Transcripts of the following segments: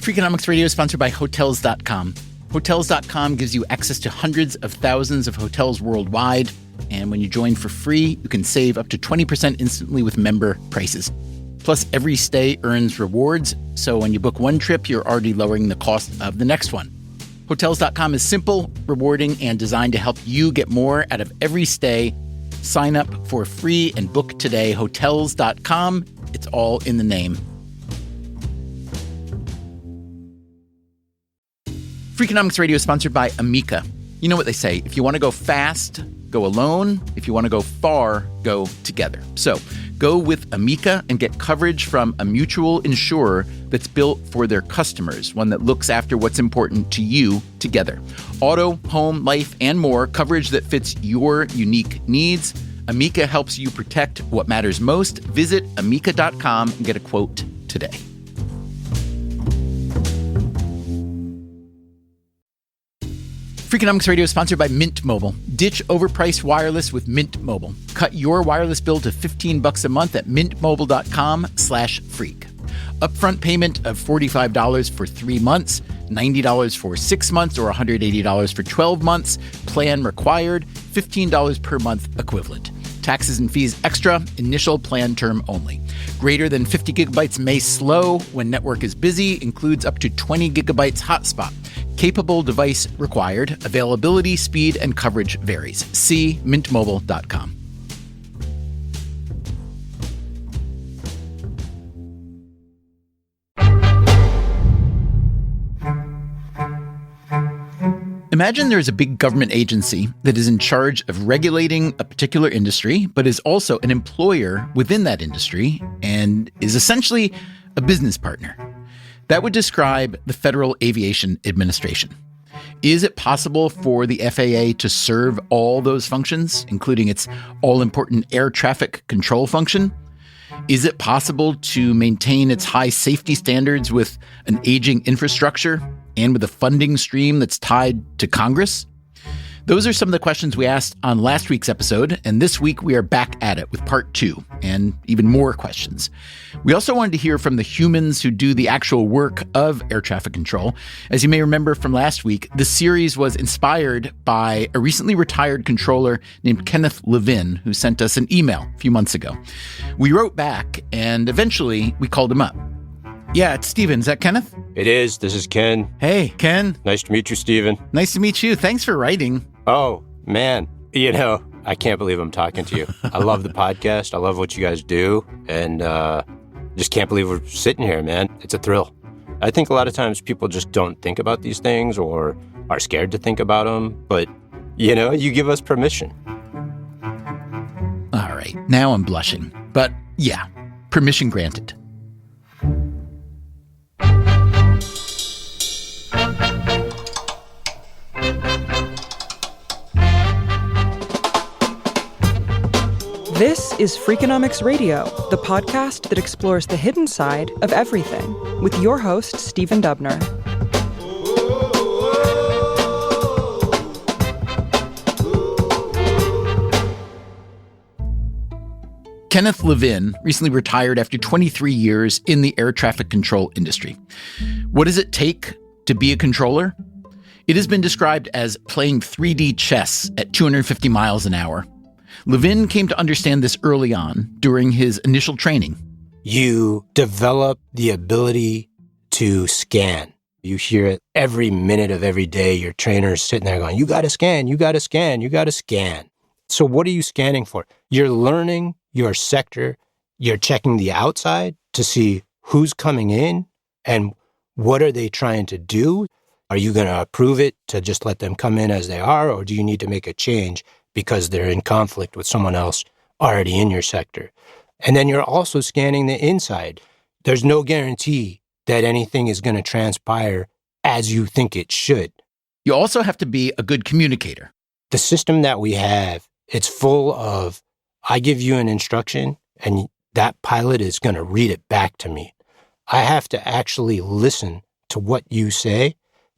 Freakonomics Radio is sponsored by Hotels.com. Hotels.com gives you access to hundreds of thousands of hotels worldwide. And when you join for free, you can save up to 20% instantly with member prices. Plus, every stay earns rewards. So when you book one trip, you're already lowering the cost of the next one. Hotels.com is simple, rewarding, and designed to help you get more out of every stay. Sign up for free and book today. Hotels.com. It's all in the name. Freakonomics Radio is sponsored by Amica. You know what they say, if you want to go fast, go alone. If you want to go far, go together. So go with Amica and get coverage from a mutual insurer that's built for their customers, one that looks after what's important to you together. Auto, home, life, and more, coverage that fits your unique needs. Amica helps you protect what matters most. Visit amica.com and get a quote today. Freakonomics Radio is sponsored by Mint Mobile. Ditch overpriced wireless with Mint Mobile. Cut your wireless bill to $15 a month at mintmobile.com/freak. Upfront payment of $45 for 3 months, $90 for 6 months, or $180 for 12 months. Plan required, $15 per month equivalent. Taxes and fees extra, initial plan term only. Greater than 50 gigabytes may slow when network is busy, includes up to 20 gigabytes hotspot. Capable device required. Availability, speed, and coverage varies. See mintmobile.com. Imagine there's a big government agency that is in charge of regulating a particular industry, but is also an employer within that industry and is essentially a business partner. That would describe the Federal Aviation Administration. Is it possible for the FAA to serve all those functions, including its all-important air traffic control function? Is it possible to maintain its high safety standards with an aging infrastructure and with a funding stream that's tied to Congress? Those are some of the questions we asked on last week's episode, and this week we are back at it with part 2 and even more questions. We also wanted to hear from the humans who do the actual work of air traffic control. As you may remember from last week, the series was inspired by a recently retired controller named Kenneth Levin, who sent us an email a few months ago. We wrote back, and eventually we called him up. Yeah, it's Steven. Is that Kenneth? It is. This is Ken. Hey, Ken. Nice to meet you, Steven. Nice to meet you. Thanks for writing. Oh, man. I can't believe I'm talking to you. I love the podcast. I love what you guys do. And just can't believe we're sitting here, man. It's a thrill. I think a lot of times people just don't think about these things or are scared to think about them. But, you give us permission. All right. Now I'm blushing. But yeah, permission granted. This is Freakonomics Radio, the podcast that explores the hidden side of everything, with your host, Stephen Dubner. Kenneth Levin recently retired after 23 years in the air traffic control industry. What does it take to be a controller? It has been described as playing 3D chess at 250 miles an hour. Levin came to understand this early on during his initial training. You develop the ability to scan. You hear it every minute of every day. Your trainer is sitting there going, you got to scan, you got to scan, you got to scan. So what are you scanning for? You're learning your sector. You're checking the outside to see who's coming in and what are they trying to do. Are you going to approve it to just let them come in as they are, or do you need to make a change because they're in conflict with someone else already in your sector? And then you're also scanning the inside. There's no guarantee that anything is going to transpire as you think it should. You also have to be a good communicator. The system that we have, it's full of, I give you an instruction and that pilot is going to read it back to me. I have to actually listen to what you say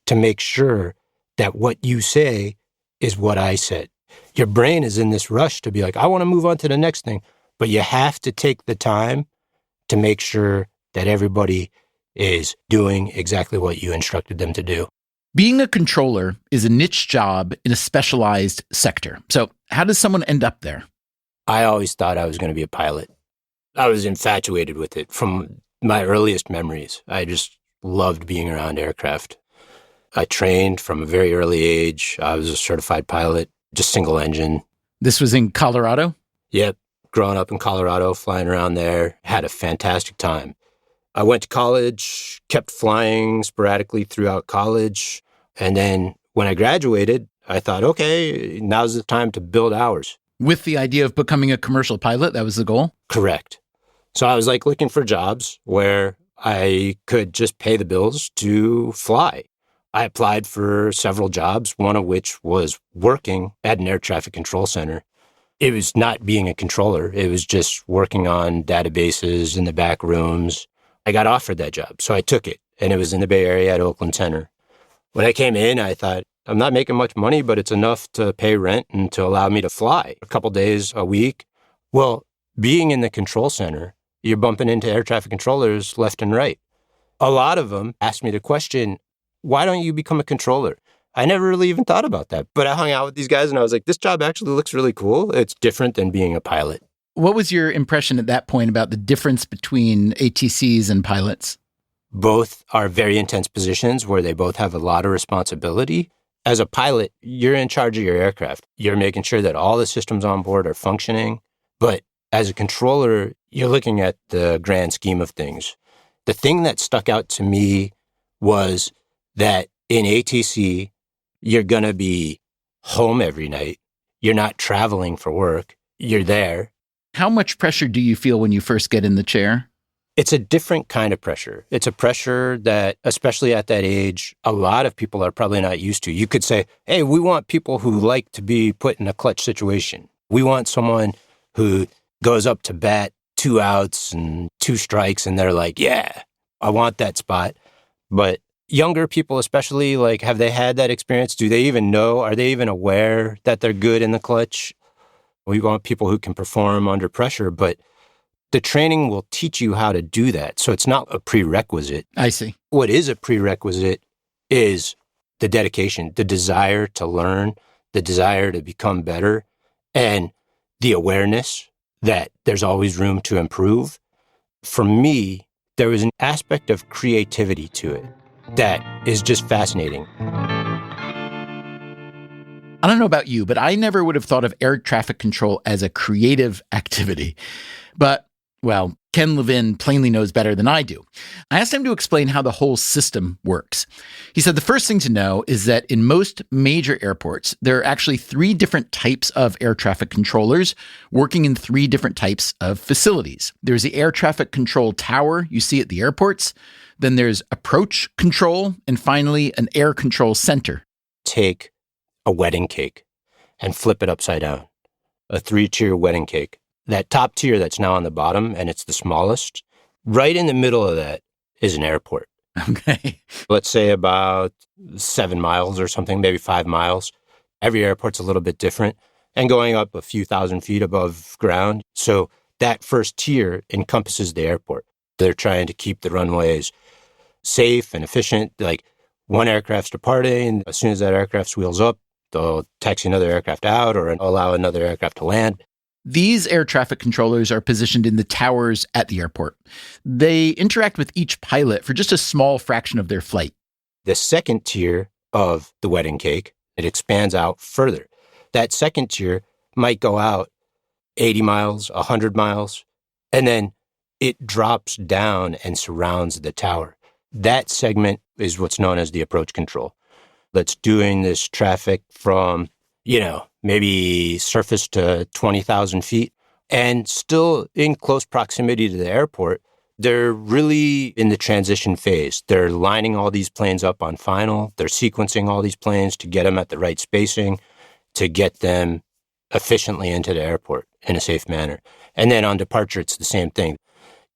to make sure that what you say is what I said. Your brain is in this rush to be like, I want to move on to the next thing. But you have to take the time to make sure that everybody is doing exactly what you instructed them to do. Being a controller is a niche job in a specialized sector. So how does someone end up there? I always thought I was going to be a pilot. I was infatuated with it from my earliest memories. I just loved being around aircraft. I trained from a very early age. I was a certified pilot, just single engine. This was in Colorado? Yep. Growing up in Colorado, flying around there, had a fantastic time. I went to college, kept flying sporadically throughout college. And then when I graduated, I thought, okay, now's the time to build hours. With the idea of becoming a commercial pilot, that was the goal? Correct. So I was like looking for jobs where I could just pay the bills to fly. I applied for several jobs, one of which was working at an air traffic control center. It was not being a controller. It was just working on databases in the back rooms. I got offered that job, so I took it, and it was in the Bay Area at Oakland Center. When I came in, I thought, I'm not making much money, but it's enough to pay rent and to allow me to fly a couple days a week. Well, being in the control center, you're bumping into air traffic controllers left and right. A lot of them asked me the question, why don't you become a controller? I never really even thought about that, but I hung out with these guys and I was like, this job actually looks really cool. It's different than being a pilot. What was your impression at that point about the difference between ATCs and pilots? Both are very intense positions where they both have a lot of responsibility. As a pilot, you're in charge of your aircraft. You're making sure that all the systems on board are functioning. But as a controller, you're looking at the grand scheme of things. The thing that stuck out to me was that in ATC, you're going to be home every night. You're not traveling for work. You're there. How much pressure do you feel when you first get in the chair? It's a different kind of pressure. It's a pressure that, especially at that age, a lot of people are probably not used to. You could say, hey, we want people who like to be put in a clutch situation. We want someone who goes up to bat 2 outs and 2 strikes, and they're like, yeah, I want that spot. But younger people especially, like, have they had that experience? Do they even know? Are they even aware that they're good in the clutch? We want people who can perform under pressure, but the training will teach you how to do that. So it's not a prerequisite. I see. What is a prerequisite is the dedication, the desire to learn, the desire to become better, and the awareness that there's always room to improve. For me, there was an aspect of creativity to it that is just fascinating. I don't know about you, but I never would have thought of air traffic control as a creative activity. But, well, Ken Levin plainly knows better than I do. I asked him to explain how the whole system works. He said the first thing to know is that in most major airports, there are actually 3 different types of air traffic controllers working in 3 different types of facilities. There's the air traffic control tower you see at the airports. Then there's approach control, and finally, an air control center. Take a wedding cake and flip it upside down. A 3-tier wedding cake. That top tier that's now on the bottom, and it's the smallest, right in the middle of that is an airport. Okay. Let's say about 7 miles or something, maybe 5 miles. Every airport's a little bit different and going up a few thousand feet above ground. So that first tier encompasses the airport. They're trying to keep the runways safe and efficient. Like, one aircraft's departing, as soon as that aircraft wheels up, they'll taxi another aircraft out or allow another aircraft to land. These air traffic controllers are positioned in the towers at the airport. They interact with each pilot for just a small fraction of their flight. The second tier of the wedding cake, it expands out further. That second tier might go out 80 miles, 100 miles, and then it drops down and surrounds the tower. That segment is what's known as the approach control. That's doing this traffic from, maybe surface to 20,000 feet and still in close proximity to the airport. They're really in the transition phase. They're lining all these planes up on final. They're sequencing all these planes to get them at the right spacing, to get them efficiently into the airport in a safe manner. And then on departure, it's the same thing.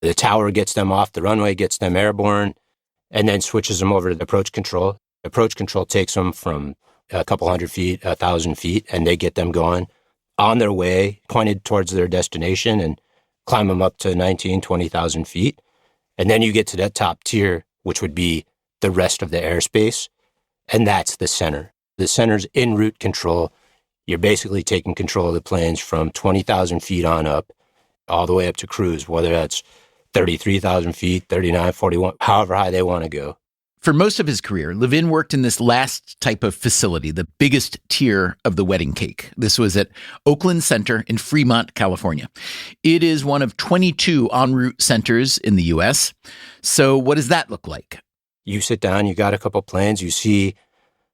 The tower gets them off the runway, gets them airborne, and then switches them over to the approach control. Approach control takes them from a couple hundred feet, 1,000 feet, and they get them going on their way, pointed towards their destination, and climb them up to 19,000, 20,000 feet. And then you get to that top tier, which would be the rest of the airspace. And that's the center. The center's en route control. You're basically taking control of the planes from 20,000 feet on up, all the way up to cruise, whether that's 33,000 feet, 39, 41, however high they want to go. For most of his career, Levin worked in this last type of facility, the biggest tier of the wedding cake. This was at Oakland Center in Fremont, California. It is one of 22 en route centers in the U.S. So what does that look like? You sit down, you got a couple planes, you see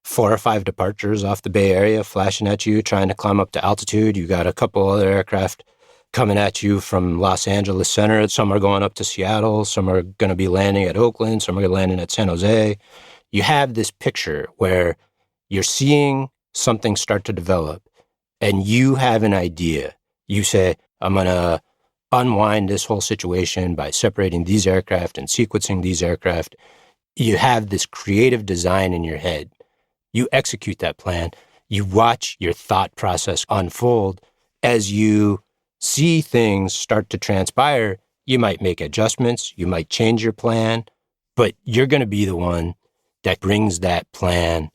4 or 5 departures off the Bay Area flashing at you, trying to climb up to altitude. You got a couple other aircraft coming at you from Los Angeles Center. Some are going up to Seattle. Some are going to be landing at Oakland. Some are landing at San Jose. You have this picture where you're seeing something start to develop and you have an idea. You say, I'm going to unwind this whole situation by separating these aircraft and sequencing these aircraft. You have this creative design in your head. You execute that plan. You watch your thought process unfold as you see things start to transpire. You might make adjustments, you might change your plan, but you're going to be the one that brings that plan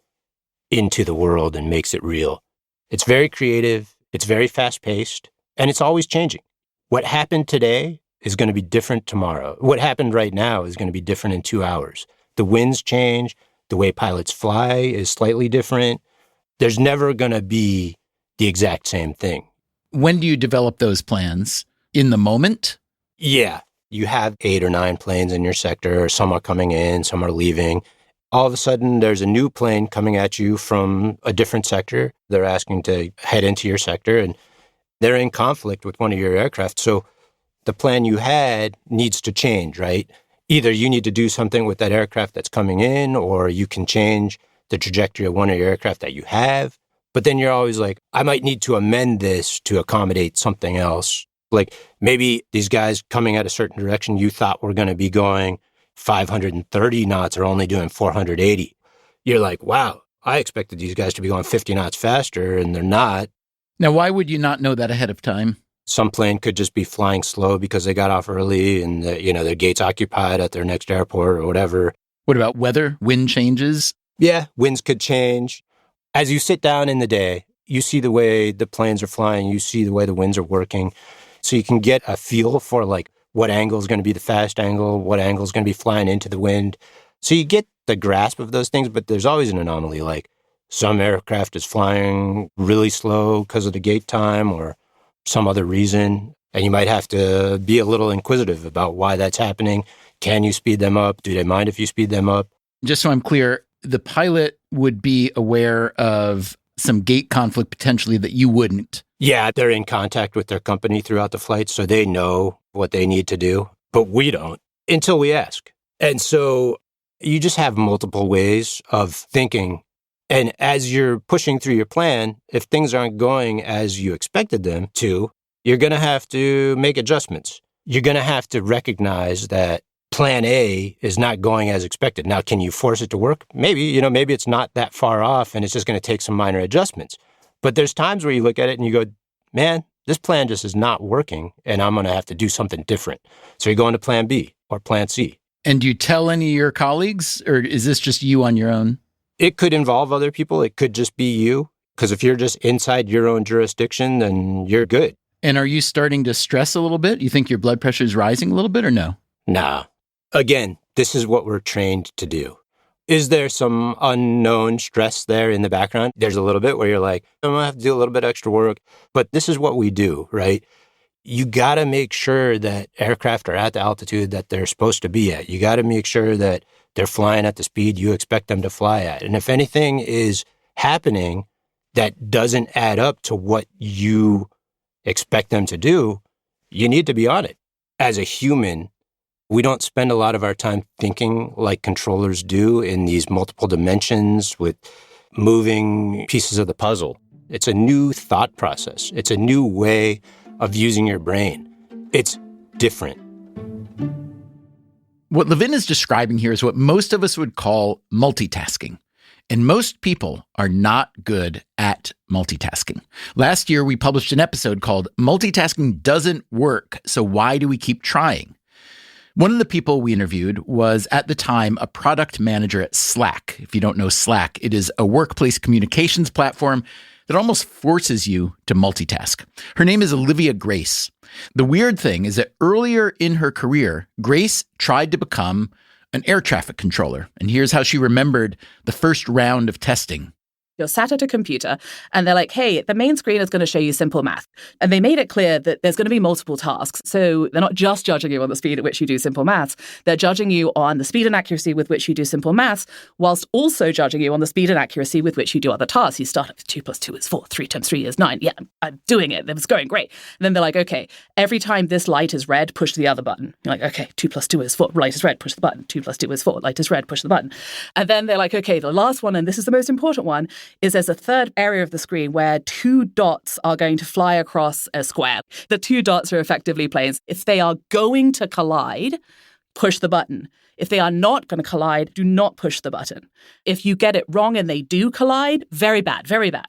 into the world and makes it real. It's very creative, it's very fast-paced, and it's always changing. What happened today is going to be different tomorrow. What happened right now is going to be different in 2 hours. The winds change, the way pilots fly is slightly different. There's never going to be the exact same thing. When do you develop those plans? In the moment? Yeah. You have 8 or 9 planes in your sector. Some are coming in, some are leaving. All of a sudden, there's a new plane coming at you from a different sector. They're asking to head into your sector, and they're in conflict with one of your aircraft. So the plan you had needs to change, right? Either you need to do something with that aircraft that's coming in, or you can change the trajectory of one of your aircraft that you have. But then you're always like, I might need to amend this to accommodate something else. Like maybe these guys coming at a certain direction you thought were going to be going 530 knots are only doing 480. You're like, wow, I expected these guys to be going 50 knots faster, and they're not. Now, why would you not know that ahead of time? Some plane could just be flying slow because they got off early and their gate's occupied at their next airport or whatever. What about weather, wind changes? Yeah, winds could change. As you sit down in the day, you see the way the planes are flying, you see the way the winds are working. So you can get a feel for like what angle is going to be the fast angle, what angle is going to be flying into the wind. So you get the grasp of those things, but there's always an anomaly. Like some aircraft is flying really slow because of the gate time or some other reason. And you might have to be a little inquisitive about why that's happening. Can you speed them up? Do they mind if you speed them up? Just so I'm clear, the pilot would be aware of some gate conflict potentially that you wouldn't. Yeah, they're in contact with their company throughout the flight, so they know what they need to do, but we don't until we ask. And so you just have multiple ways of thinking. And as you're pushing through your plan, if things aren't going as you expected them to, you're going to have to make adjustments. You're going to have to recognize that plan A is not going as expected. Now, can you force it to work? Maybe, maybe it's not that far off and it's just going to take some minor adjustments. But there's times where you look at it and you go, man, this plan just is not working and I'm going to have to do something different. So you go into plan B or plan C. And do you tell any of your colleagues, or is this just you on your own? It could involve other people. It could just be you. Because if you're just inside your own jurisdiction, then you're good. And are you starting to stress a little bit? You think your blood pressure is rising a little bit or no? Nah. Again, this is what we're trained to do. Is there some unknown stress there in the background? There's a little bit where you're like, I'm going to have to do a little bit extra work. But this is what we do, right? You got to make sure that aircraft are at the altitude that they're supposed to be at. You got to make sure that they're flying at the speed you expect them to fly at. And if anything is happening that doesn't add up to what you expect them to do, you need to be on it. As a human, we don't spend a lot of our time thinking like controllers do in these multiple dimensions with moving pieces of the puzzle. It's a new thought process. It's a new way of using your brain. It's different. What Levin is describing here is what most of us would call multitasking. And most people are not good at multitasking. Last year, we published an episode called Multitasking Doesn't Work, So Why Do We Keep Trying? One of the people we interviewed was at the time a product manager at Slack. If you don't know Slack, it is a workplace communications platform that almost forces you to multitask. Her name is Olivia Grace. The weird thing is that earlier in her career, Grace tried to become an air traffic controller. And here's how she remembered the first round of testing. You're sat at a computer and they're like, hey, the main screen is going to show you simple math. And they made it clear that there's going to be multiple tasks. So they're not just judging you on the speed at which you do simple maths. They're judging you on the speed and accuracy with which you do simple maths, whilst also judging you on the speed and accuracy with which you do other tasks. You start with 2 + 2 is 4, 3 × 3 is 9. Yeah, I'm doing it. It was going great. And then they're like, okay, every time this light is red, push the other button. You're like, okay, 2 + 2 is 4, light is red, push the button. 2 + 2 is 4, light is red, push the button. And then they're like, okay, the last one, and this is the most important one, is there's a third area of the screen where 2 dots are going to fly across a square. The 2 dots are effectively planes. If they are going to collide, push the button. If they are not going to collide, do not push the button. If you get it wrong and they do collide, very bad, very bad.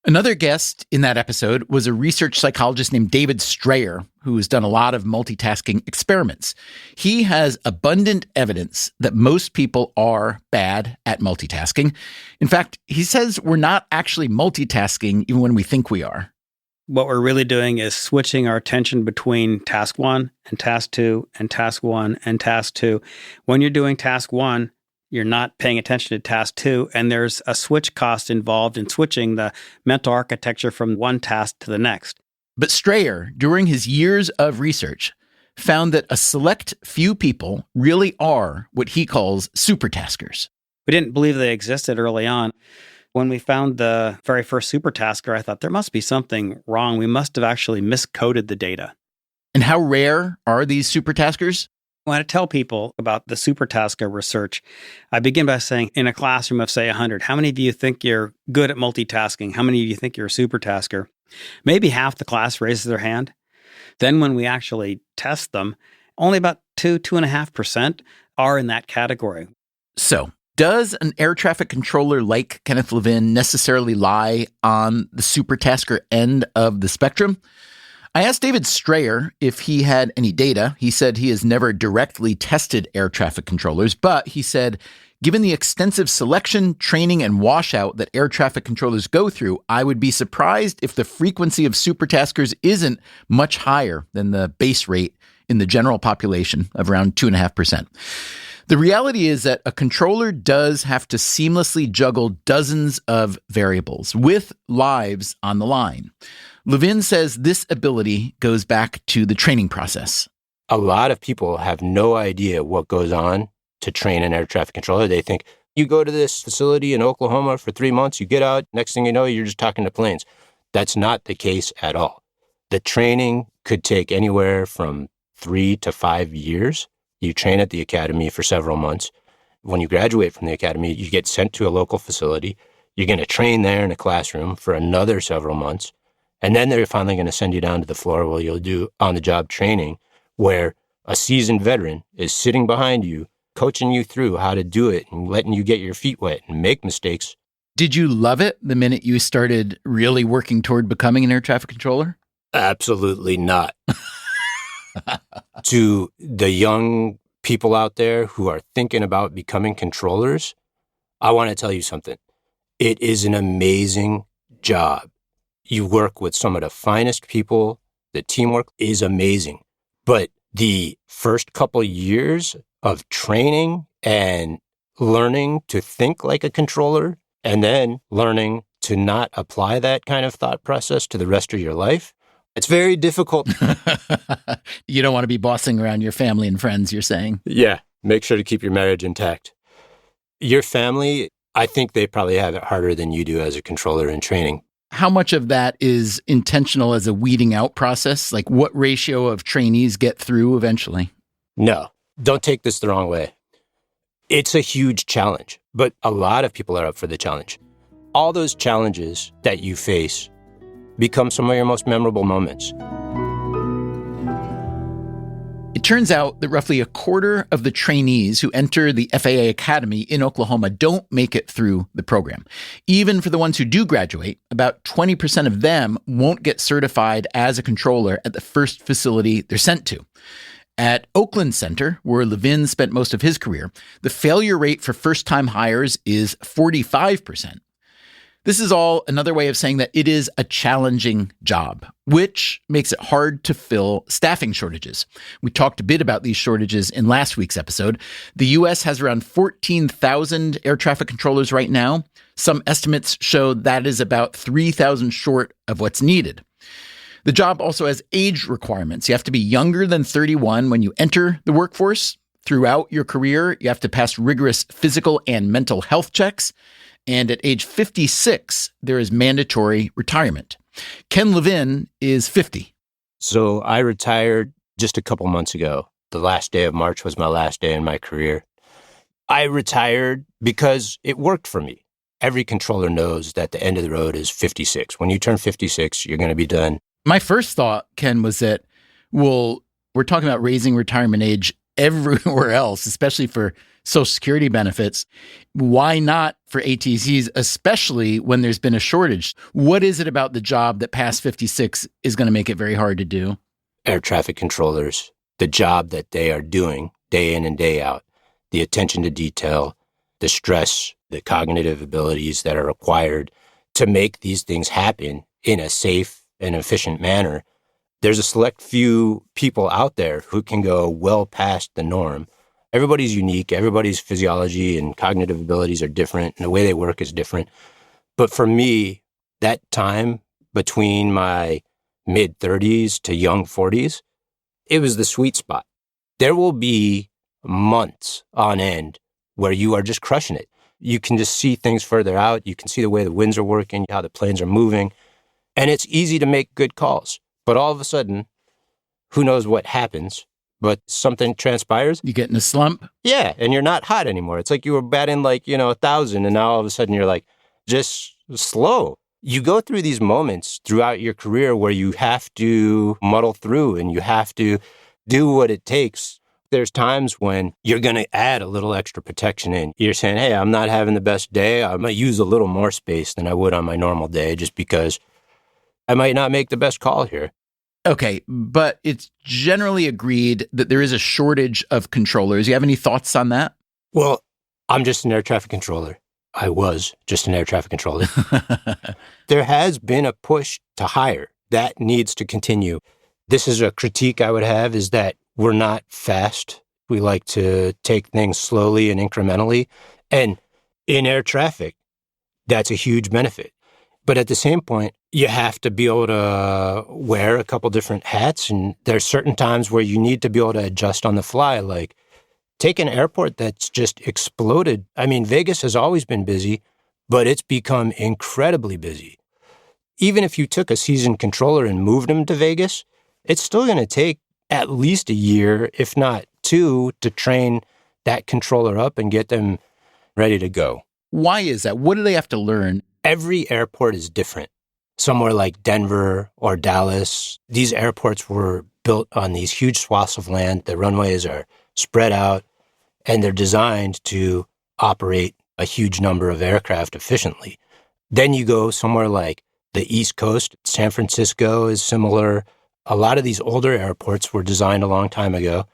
Another guest in that episode was a research psychologist named David Strayer, who has done a lot of multitasking experiments. He has abundant evidence that most people are bad at multitasking. In fact, he says we're not actually multitasking even when we think we are. What we're really doing is switching our attention between task 1 and task 2 and task 1 and task 2. When you're doing task 1, you're not paying attention to task 2, and there's a switch cost involved in switching the mental architecture from one task to the next. But Strayer, during his years of research, found that a select few people really are what he calls supertaskers. We didn't believe they existed early on. When we found the very first supertasker, I thought there must be something wrong. We must have actually miscoded the data. And how rare are these supertaskers? When I tell people about the supertasker research, I begin by saying, in a classroom of, say, 100, how many of you think you're good at multitasking? How many of you think you're a supertasker? Maybe half the class raises their hand. Then when we actually test them, only about 2.5% are in that category. So, does an air traffic controller like Kenneth Levin necessarily lie on the supertasker end of the spectrum? I asked David Strayer if he had any data. He said he has never directly tested air traffic controllers, but he said, given the extensive selection, training, and washout that air traffic controllers go through, I would be surprised if the frequency of supertaskers isn't much higher than the base rate in the general population of around 2.5%. The reality is that a controller does have to seamlessly juggle dozens of variables with lives on the line. Levin says this ability goes back to the training process. A lot of people have no idea what goes on to train an air traffic controller. They think you go to this facility in Oklahoma for 3 months, you get out, next thing you know, you're just talking to planes. That's not the case at all. The training could take anywhere from 3 to 5 years. You train at the academy for several months. When you graduate from the academy, you get sent to a local facility. You're going to train there in a classroom for another several months. And then they're finally going to send you down to the floor where you'll do on-the-job training, where a seasoned veteran is sitting behind you, coaching you through how to do it and letting you get your feet wet and make mistakes. Did you love it the minute you started really working toward becoming an air traffic controller? Absolutely not. To the young people out there who are thinking about becoming controllers, I want to tell you something. It is an amazing job. You work with some of the finest people. The teamwork is amazing. But the first couple years of training and learning to think like a controller and then learning to not apply that kind of thought process to the rest of your life, it's very difficult. You don't want to be bossing around your family and friends, you're saying? Yeah. Make sure to keep your marriage intact. Your family, I think they probably have it harder than you do as a controller in training. How much of that is intentional as a weeding out process? Like what ratio of trainees get through eventually? No, don't take this the wrong way. It's a huge challenge, but a lot of people are up for the challenge. All those challenges that you face become some of your most memorable moments. It turns out that roughly a quarter of the trainees who enter the FAA Academy in Oklahoma don't make it through the program. Even for the ones who do graduate, about 20% of them won't get certified as a controller at the first facility they're sent to. At Oakland Center, where Levin spent most of his career, the failure rate for first-time hires is 45%. This is all another way of saying that it is a challenging job, which makes it hard to fill staffing shortages. We talked a bit about these shortages in last week's episode. The U.S. has around 14,000 air traffic controllers right now. Some estimates show that is about 3,000 short of what's needed. The job also has age requirements. You have to be younger than 31 when you enter the workforce. Throughout your career, you have to pass rigorous physical and mental health checks. And at age 56, there is mandatory retirement. Ken Levin is 50. So I retired just a couple months ago. The last day of March was my last day in my career. I retired because it worked for me. Every controller knows that the end of the road is 56. When you turn 56, you're going to be done. My first thought, Ken, was that, well, we're talking about raising retirement age everywhere else, especially for Social Security benefits. Why not for ATCs, especially when there's been a shortage? What is it about the job that past 56 is going to make it very hard to do? Air traffic controllers, the job that they are doing day in and day out, the attention to detail, the stress, the cognitive abilities that are required to make these things happen in a safe and efficient manner. There's a select few people out there who can go well past the norm. Everybody's unique. Everybody's physiology and cognitive abilities are different, and the way they work is different. But for me, that time between my mid-30s to young 40s, it was the sweet spot. There will be months on end where you are just crushing it. You can just see things further out. You can see the way the winds are working, how the planes are moving, and it's easy to make good calls. But all of a sudden, who knows what happens, but something transpires. You get in a slump? Yeah, and you're not hot anymore. It's like you were batting 1,000, and now all of a sudden you're like just slow. You go through these moments throughout your career where you have to muddle through and you have to do what it takes. There's times when you're going to add a little extra protection in. You're saying, hey, I'm not having the best day. I might use a little more space than I would on my normal day just because I might not make the best call here. Okay, but it's generally agreed that there is a shortage of controllers. You have any thoughts on that? Well, I'm just an air traffic controller. I was just an air traffic controller. There has been a push to hire. That needs to continue. This is a critique I would have, is that we're not fast. We like to take things slowly and incrementally. And in air traffic, that's a huge benefit. But at the same point, you have to be able to wear a couple different hats. And there's certain times where you need to be able to adjust on the fly. Like, take an airport that's just exploded. I mean, Vegas has always been busy, but it's become incredibly busy. Even if you took a seasoned controller and moved them to Vegas, it's still going to take at least a year, if not 2, to train that controller up and get them ready to go. Why is that? What do they have to learn? Every airport is different. Somewhere like Denver or Dallas, these airports were built on these huge swaths of land. The runways are spread out, and they're designed to operate a huge number of aircraft efficiently. Then you go somewhere like the East Coast. San Francisco is similar. A lot of these older airports were designed a long time ago,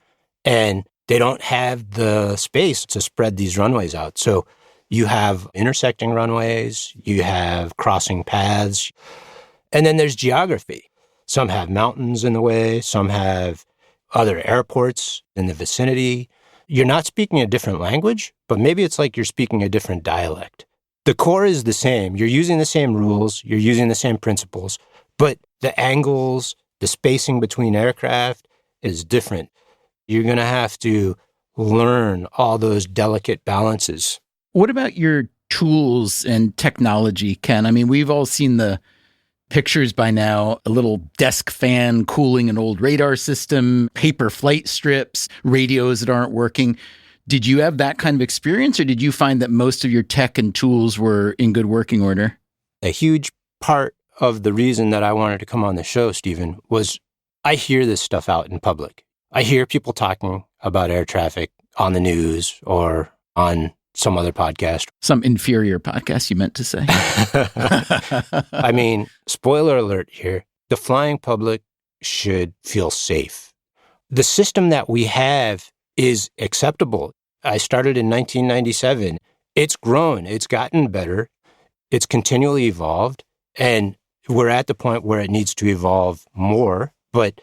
and they don't have the space to spread these runways out. So you have intersecting runways, you have crossing paths, and then there's geography. Some have mountains in the way, some have other airports in the vicinity. You're not speaking a different language, but maybe it's like you're speaking a different dialect. The core is the same. You're using the same rules, you're using the same principles, but the angles, the spacing between aircraft is different. You're going to have to learn all those delicate balances. What about your tools and technology, Ken? I mean, we've all seen the pictures by now, a little desk fan cooling an old radar system, paper flight strips, radios that aren't working. Did you have that kind of experience, or did you find that most of your tech and tools were in good working order? A huge part of the reason that I wanted to come on the show, Stephen, was I hear this stuff out in public. I hear people talking about air traffic on the news or on some other podcast. Some inferior podcast, you meant to say. I mean, spoiler alert here. The flying public should feel safe. The system that we have is acceptable. I started in 1997. It's grown. It's gotten better. It's continually evolved. And we're at the point where it needs to evolve more, but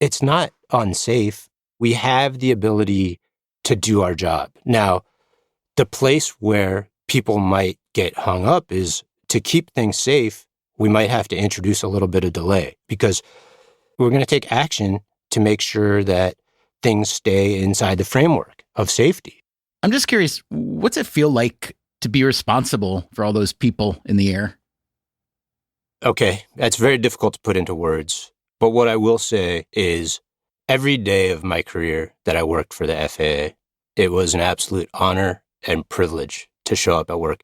it's not unsafe. We have the ability to do our job. Now, the place where people might get hung up is to keep things safe, we might have to introduce a little bit of delay because we're going to take action to make sure that things stay inside the framework of safety. I'm just curious, what's it feel like to be responsible for all those people in the air? Okay, that's very difficult to put into words. But what I will say is every day of my career that I worked for the FAA, it was an absolute honor and privilege to show up at work.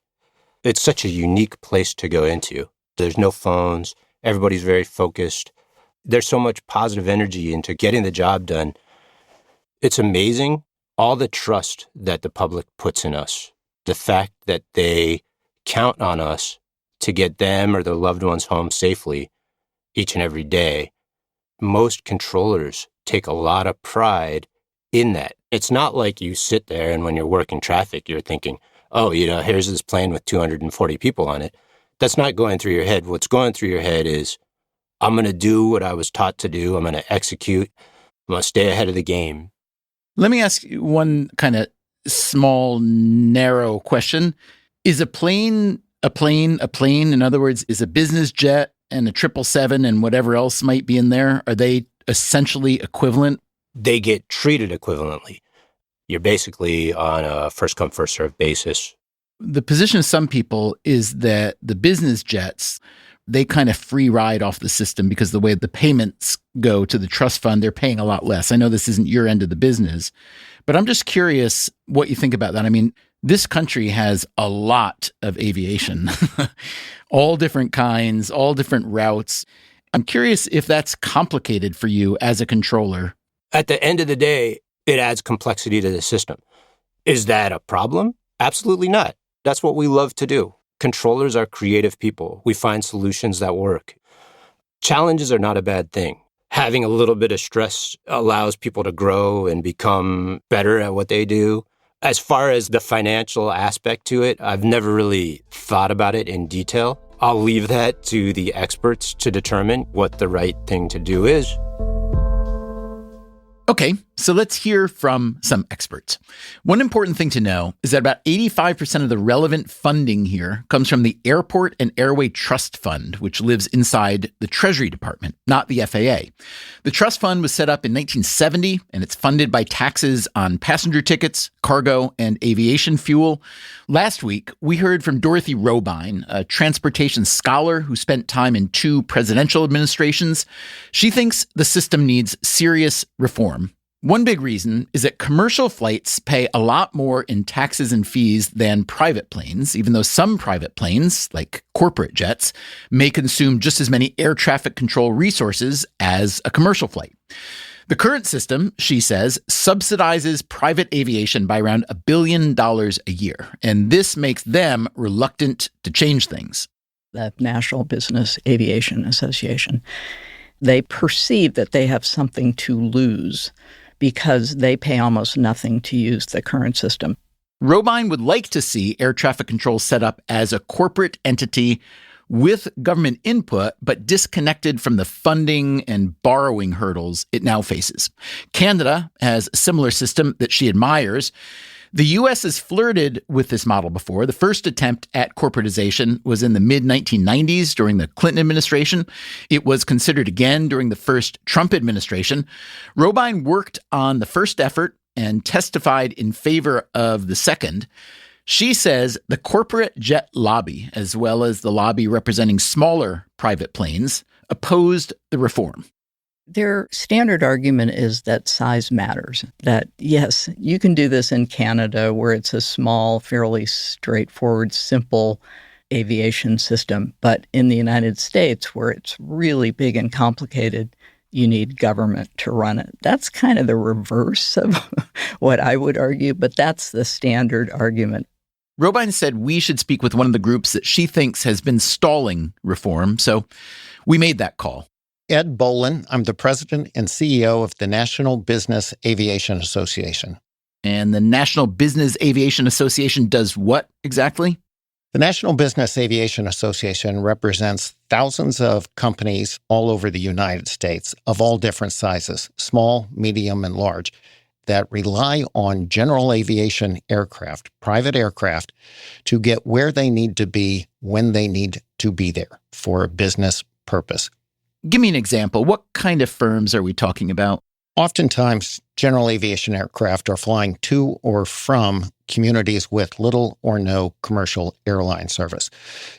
It's such a unique place to go into. There's no phones. Everybody's very focused. There's so much positive energy into getting the job done. It's amazing, all the trust that the public puts in us, the fact that they count on us to get them or their loved ones home safely each and every day. Most controllers take a lot of pride in that. It's not like you sit there and when you're working traffic, you're thinking, oh, here's this plane with 240 people on it. That's not going through your head. What's going through your head is, I'm going to do what I was taught to do. I'm going to execute. I'm going to stay ahead of the game. Let me ask you one kind of small, narrow question. Is a plane a plane? In other words, is a business jet and a 777 and whatever else might be in there, are they essentially equivalent? They get treated equivalently. You're basically on a first-come, first-served basis. The position of some people is that the business jets, they kind of free ride off the system because the way the payments go to the trust fund, they're paying a lot less. I know this isn't your end of the business, but I'm just curious what you think about that. I mean, this country has a lot of aviation, all different kinds, all different routes. I'm curious if that's complicated for you as a controller. At the end of the day, it adds complexity to the system. Is that a problem? Absolutely not. That's what we love to do. Controllers are creative people. We find solutions that work. Challenges are not a bad thing. Having a little bit of stress allows people to grow and become better at what they do. As far as the financial aspect to it, I've never really thought about it in detail. I'll leave that to the experts to determine what the right thing to do is. Okay, so let's hear from some experts. One important thing to know is that about 85% of the relevant funding here comes from the Airport and Airway Trust Fund, which lives inside the Treasury Department, not the FAA. The trust fund was set up in 1970, and it's funded by taxes on passenger tickets, cargo, and aviation fuel. Last week, we heard from Dorothy Robine, a transportation scholar who spent time in 2 presidential administrations. She thinks the system needs serious reform. One big reason is that commercial flights pay a lot more in taxes and fees than private planes, even though some private planes, like corporate jets, may consume just as many air traffic control resources as a commercial flight. The current system, she says, subsidizes private aviation by around $1 billion a year, and this makes them reluctant to change things. The National Business Aviation Association, they perceive that they have something to lose because they pay almost nothing to use the current system. Robine would like to see air traffic control set up as a corporate entity with government input, but disconnected from the funding and borrowing hurdles it now faces. Canada has a similar system that she admires. The U.S. has flirted with this model before. The first attempt at corporatization was in the mid-1990s during the Clinton administration. It was considered again during the first Trump administration. Robine worked on the first effort and testified in favor of the second. She says the corporate jet lobby, as well as the lobby representing smaller private planes, opposed the reform. Their standard argument is that size matters, that yes, you can do this in Canada where it's a small, fairly straightforward, simple aviation system. But in the United States, where it's really big and complicated, you need government to run it. That's kind of the reverse of what I would argue, but that's the standard argument. Robine said we should speak with one of the groups that she thinks has been stalling reform, so we made that call. Ed Bolin. I'm the president and CEO of the National Business Aviation Association. And the National Business Aviation Association does what exactly? The National Business Aviation Association represents thousands of companies all over the United States of all different sizes, small, medium, and large, that rely on general aviation aircraft, private aircraft, to get where they need to be when they need to be there for a business purpose. Give me an example. What kind of firms are we talking about? Oftentimes, general aviation aircraft are flying to or from communities with little or no commercial airline service.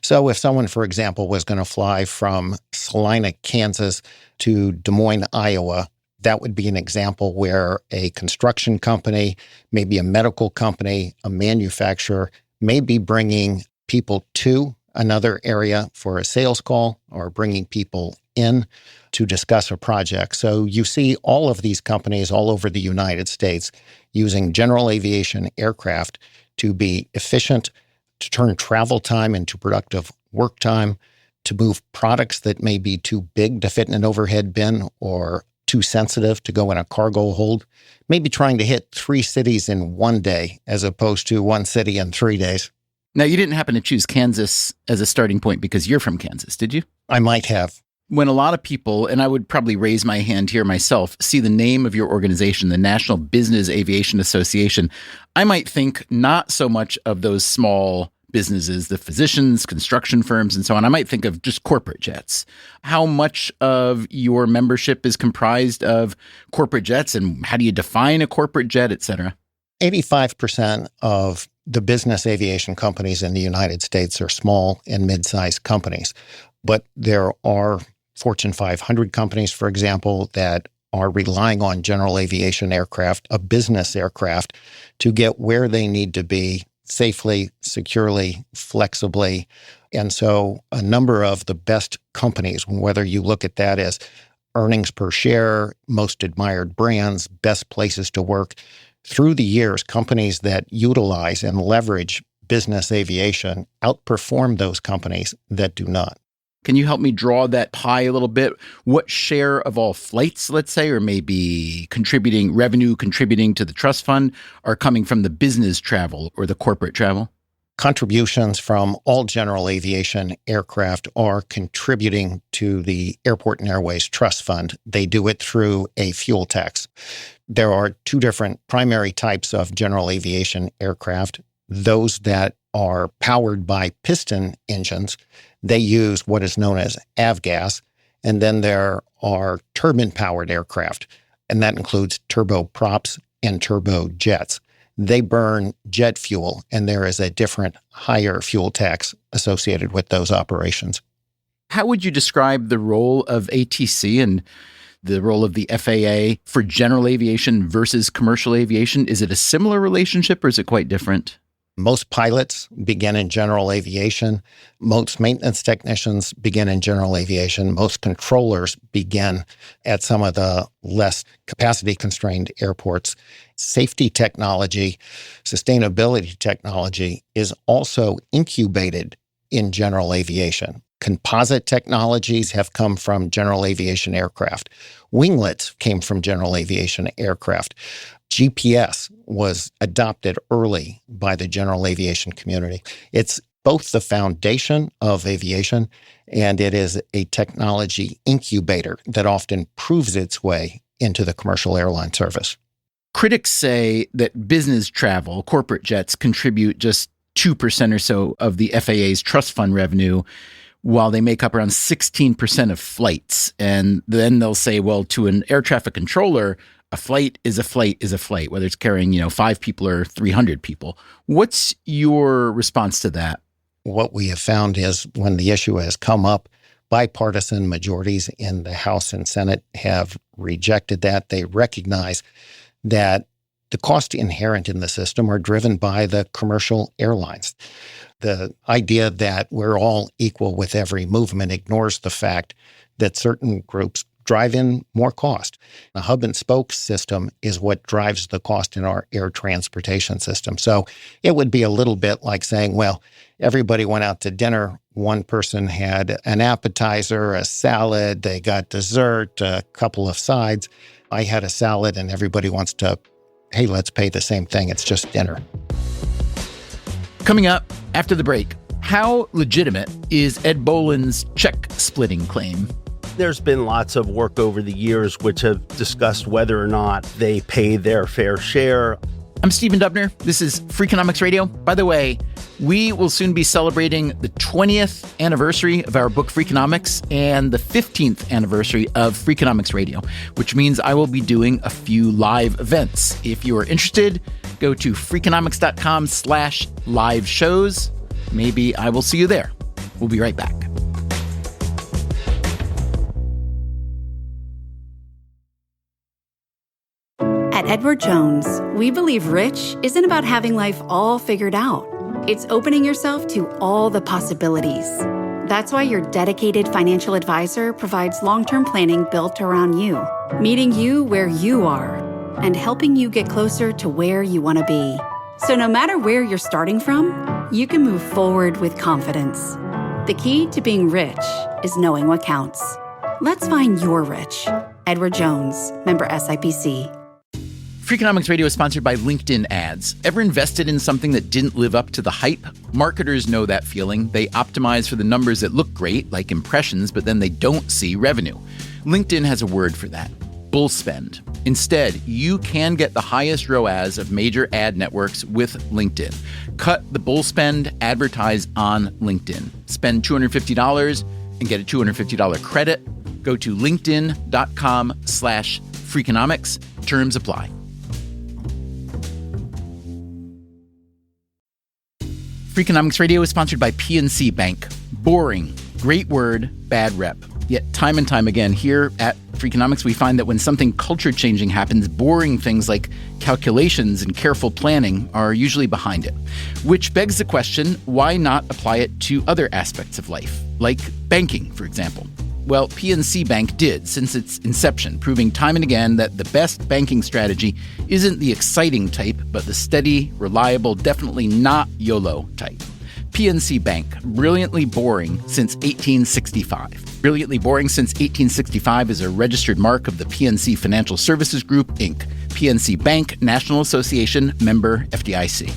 So if someone, for example, was going to fly from Salina, Kansas to Des Moines, Iowa, that would be an example where a construction company, maybe a medical company, a manufacturer may be bringing people to another area for a sales call or bringing people in to discuss a project. So you see all of these companies all over the United States using general aviation aircraft to be efficient, to turn travel time into productive work time, to move products that may be too big to fit in an overhead bin or too sensitive to go in a cargo hold, maybe trying to hit 3 cities in one day as opposed to 1 city in 3 days. Now, you didn't happen to choose Kansas as a starting point because you're from Kansas, did you? I might have. When a lot of people, and I would probably raise my hand here myself, see the name of your organization, the National Business Aviation Association, I might think not so much of those small businesses, the physicians, construction firms, and so on. I might think of just corporate jets. How much of your membership is comprised of corporate jets, and how do you define a corporate jet, et cetera? 85% of the business aviation companies in the United States are small and mid-sized companies. But there are Fortune 500 companies, for example, that are relying on general aviation aircraft, a business aircraft, to get where they need to be safely, securely, flexibly. And so a number of the best companies, whether you look at that as earnings per share, most admired brands, best places to work, through the years, companies that utilize and leverage business aviation outperform those companies that do not. Can you help me draw that pie a little bit? What share of all flights, let's say, or maybe revenue contributing to the trust fund are coming from the business travel or the corporate travel? Contributions from all general aviation aircraft are contributing to the Airport and Airways Trust Fund. They do it through a fuel tax. There are 2 different primary types of general aviation aircraft. Those that are powered by piston engines, they use what is known as avgas. And then there are turbine-powered aircraft, and that includes turboprops and turbojets. They burn jet fuel, and there is a different, higher fuel tax associated with those operations. How would you describe the role of ATC and the role of the FAA for general aviation versus commercial aviation? Is it a similar relationship or is it quite different? Most pilots begin in general aviation. Most maintenance technicians begin in general aviation. Most controllers begin at some of the less capacity-constrained airports. Safety technology, sustainability technology is also incubated in general aviation. Composite technologies have come from general aviation aircraft. Winglets came from general aviation aircraft. GPS was adopted early by the general aviation community. It's both the foundation of aviation and it is a technology incubator that often proves its way into the commercial airline service. Critics say that business travel, corporate jets, contribute just 2% or so of the FAA's trust fund revenue, while they make up around 16% of flights. And then they'll say, well, to an air traffic controller, a flight is a flight is a flight, whether it's carrying, 5 people or 300 people. What's your response to that? What we have found is when the issue has come up, bipartisan majorities in the House and Senate have rejected that. They recognize that the costs inherent in the system are driven by the commercial airlines. The idea that we're all equal with every movement ignores the fact that certain groups drive in more cost. The hub and spoke system is what drives the cost in our air transportation system. So it would be a little bit like saying, well, everybody went out to dinner. One person had an appetizer, a salad, they got dessert, a couple of sides. I had a salad and everybody wants to, hey, let's pay the same thing. It's just dinner. Coming up after the break, how legitimate is Ed Boland's check-splitting claim? There's been lots of work over the years which have discussed whether or not they pay their fair share. I'm Stephen Dubner. This is Freakonomics Radio. By the way, we will soon be celebrating the 20th anniversary of our book Freakonomics and the 15th anniversary of Freakonomics Radio, which means I will be doing a few live events. If you are interested, go to freakonomics.com/live shows. Maybe I will see you there. We'll be right back. At Edward Jones, we believe rich isn't about having life all figured out. It's opening yourself to all the possibilities. That's why your dedicated financial advisor provides long-term planning built around you, meeting you where you are, and helping you get closer to where you want to be. So no matter where you're starting from, you can move forward with confidence. The key to being rich is knowing what counts. Let's find your rich. Edward Jones, member SIPC. Freakonomics Radio is sponsored by LinkedIn ads. Ever invested in something that didn't live up to the hype? Marketers know that feeling. They optimize for the numbers that look great, like impressions, but then they don't see revenue. LinkedIn has a word for that: bull spend. Instead, you can get the highest ROAS of major ad networks with LinkedIn. Cut the bull spend, advertise on LinkedIn. Spend $250 and get a $250 credit. Go to linkedin.com/Freakonomics. Terms apply. Freakonomics Radio is sponsored by PNC Bank. Boring. Great word, bad rep. Yet time and time again here at Freakonomics, we find that when something culture-changing happens, boring things like calculations and careful planning are usually behind it. Which begs the question, why not apply it to other aspects of life, like banking, for example? Well, PNC Bank did since its inception, proving time and again that the best banking strategy isn't the exciting type, but the steady, reliable, definitely not YOLO type. PNC Bank, brilliantly boring since 1865. Brilliantly boring since 1865 is a registered mark of the PNC Financial Services Group, Inc. PNC Bank, National Association, member FDIC.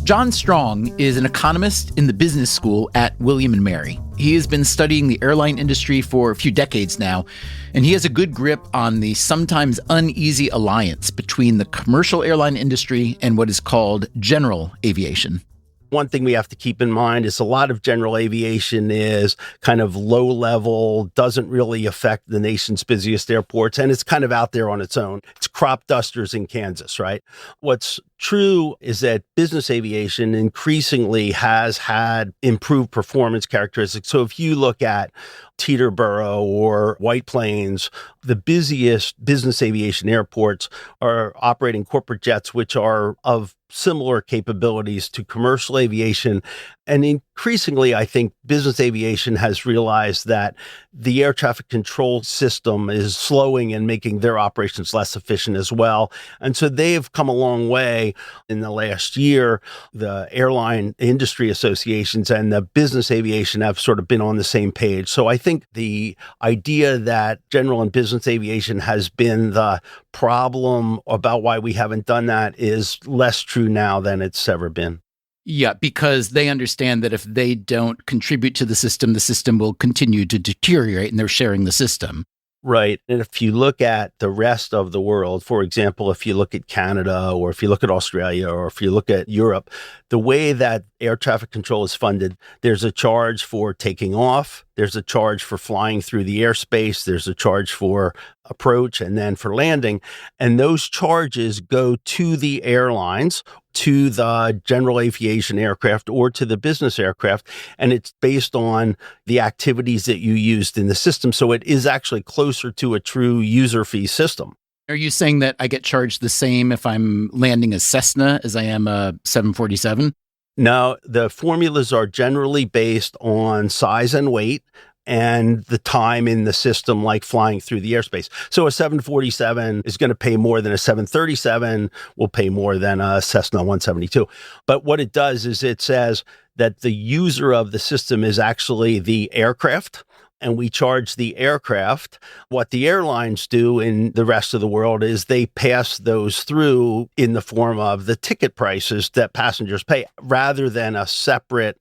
John Strong is an economist in the business school at William & Mary. He has been studying the airline industry for a few decades now, and he has a good grip on the sometimes uneasy alliance between the commercial airline industry and what is called general aviation. One thing we have to keep in mind is a lot of general aviation is kind of low level, doesn't really affect the nation's busiest airports, and it's kind of out there on its own. It's crop dusters in Kansas, right? What's true is that business aviation increasingly has had improved performance characteristics. So if you look at Teterboro or White Plains, the busiest business aviation airports are operating corporate jets, which are of similar capabilities to commercial aviation. And increasingly, I think business aviation has realized that the air traffic control system is slowing and making their operations less efficient as well. And so they have come a long way in the last year. The airline industry associations and the business aviation have sort of been on the same page. So I think the idea that general and business aviation has been the problem about why we haven't done that is less true now than it's ever been. Yeah, because they understand that if they don't contribute to the system will continue to deteriorate, and they're sharing the system. Right. And if you look at the rest of the world, for example, if you look at Canada or if you look at Australia or if you look at Europe, the way that air traffic control is funded, there's a charge for taking off, there's a charge for flying through the airspace, there's a charge for approach and then for landing. And those charges go to the airlines, to the general aviation aircraft or to the business aircraft. And it's based on the activities that you used in the system. So it is actually closer to a true user fee system. Are you saying that I get charged the same if I'm landing a Cessna as I am a 747? No, the formulas are generally based on size and weight and the time in the system, like flying through the airspace. So a 747 is going to pay more than a 737, will pay more than a Cessna 172. But what it does is it says that the user of the system is actually the aircraft, and we charge the aircraft. What the airlines do in the rest of the world is they pass those through in the form of the ticket prices that passengers pay, rather than a separate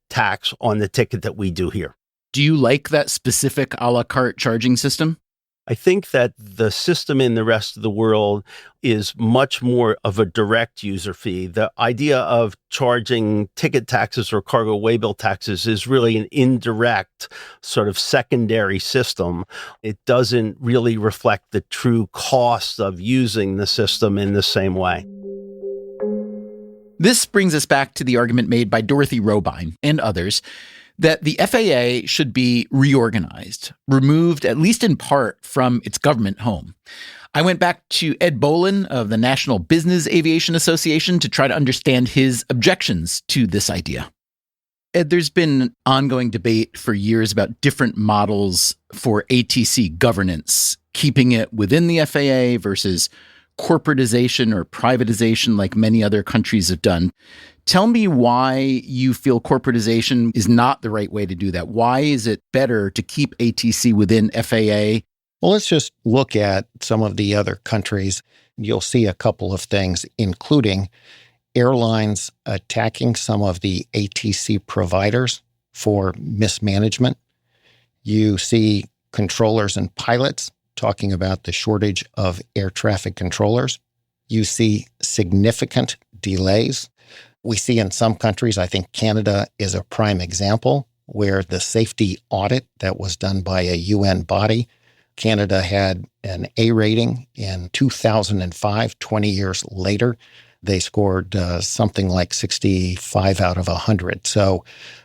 tax on the ticket that we do here. Do you like that specific a la carte charging system? I think that the system in the rest of the world is much more of a direct user fee. The idea of charging ticket taxes or cargo waybill taxes is really an indirect sort of secondary system. It doesn't really reflect the true cost of using the system in the same way. This brings us back to the argument made by Dorothy Robine and others that the FAA should be reorganized, removed at least in part from its government home. I went back to Ed Bolin of the National Business Aviation Association to try to understand his objections to this idea. Ed, there's been ongoing debate for years about different models for ATC governance, keeping it within the FAA versus corporatization or privatization like many other countries have done. Tell me why you feel corporatization is not the right way to do that. Why is it better to keep ATC within FAA? Well, let's just look at some of the other countries. You'll see a couple of things, including airlines attacking some of the ATC providers for mismanagement. You see controllers and pilots talking about the shortage of air traffic controllers. You see significant delays. We see in some countries, I think Canada is a prime example, where the safety audit that was done by a UN body, Canada had an A rating in 2005, 20 years later. They scored something like 65 out of 100. So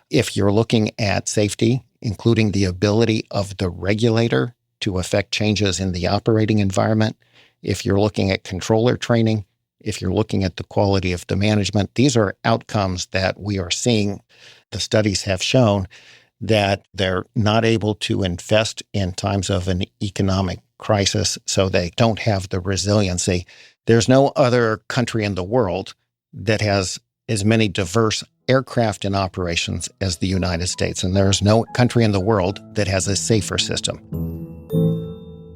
if you're looking at safety, including the ability of the regulator to affect changes in the operating environment, if you're looking at controller training, if you're looking at the quality of the management, these are outcomes that we are seeing. The studies have shown that they're not able to invest in times of an economic crisis, so they don't have the resiliency. There's no other country in the world that has as many diverse aircraft in operations as the United States, and there's no country in the world that has a safer system.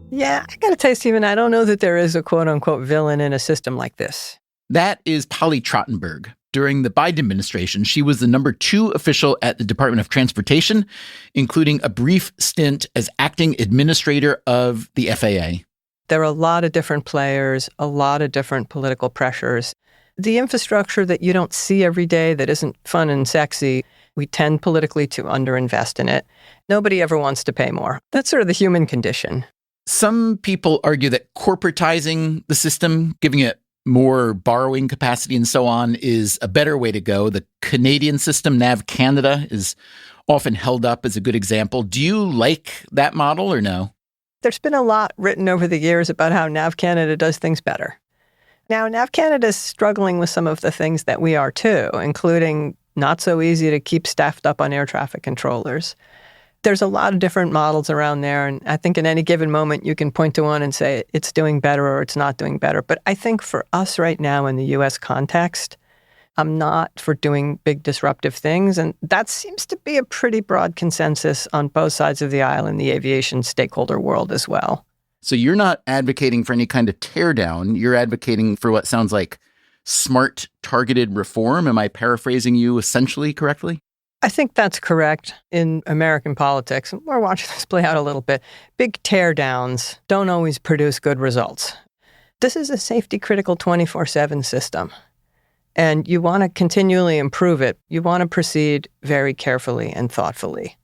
Yeah, I got to tell you, Stephen, I don't know that there is a quote-unquote villain in a system like this. That is Polly Trottenberg. During the Biden administration, she was the number 2 official at the Department of Transportation, including a brief stint as acting administrator of the FAA. There are a lot of different players, a lot of different political pressures. The infrastructure that you don't see every day that isn't fun and sexy, we tend politically to underinvest in it. Nobody ever wants to pay more. That's sort of the human condition. Some people argue that corporatizing the system, giving it more borrowing capacity and so on, is a better way to go. The Canadian system, NAV Canada, is often held up as a good example. Do you like that model or no? There's been a lot written over the years about how NAV Canada does things better. Now, NAV Canada is struggling with some of the things that we are too, including not so easy to keep staffed up on air traffic controllers. There's a lot of different models around there, and I think in any given moment you can point to one and say it's doing better or it's not doing better. But I think for us right now in the U.S. context, I'm not for doing big disruptive things, and that seems to be a pretty broad consensus on both sides of the aisle in the aviation stakeholder world as well. So you're not advocating for any kind of teardown. You're advocating for what sounds like smart, targeted reform. Am I paraphrasing you essentially correctly? I think that's correct. In American politics, and we're watching this play out a little bit, big teardowns don't always produce good results. This is a safety-critical 24/7 system, and you want to continually improve it. You want to proceed very carefully and thoughtfully.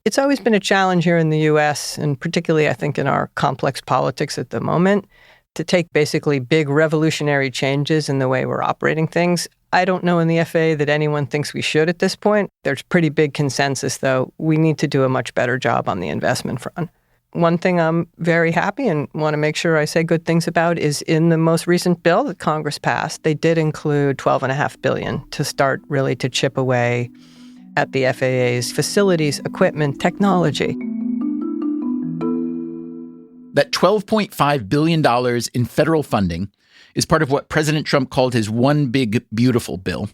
It's always been a challenge here in the U.S., and particularly, I think, in our complex politics at the moment, to take basically big revolutionary changes in the way we're operating things. I don't know in the FAA that anyone thinks we should at this point. There's pretty big consensus, though. We need to do a much better job on the investment front. one thing I'm very happy and want to make sure I say good things about is in the most recent bill that Congress passed, they did include $12.5 billion to start really to chip away at the FAA's facilities, equipment, technology. That $12.5 billion in federal funding is part of what President Trump called his One Big Beautiful bill.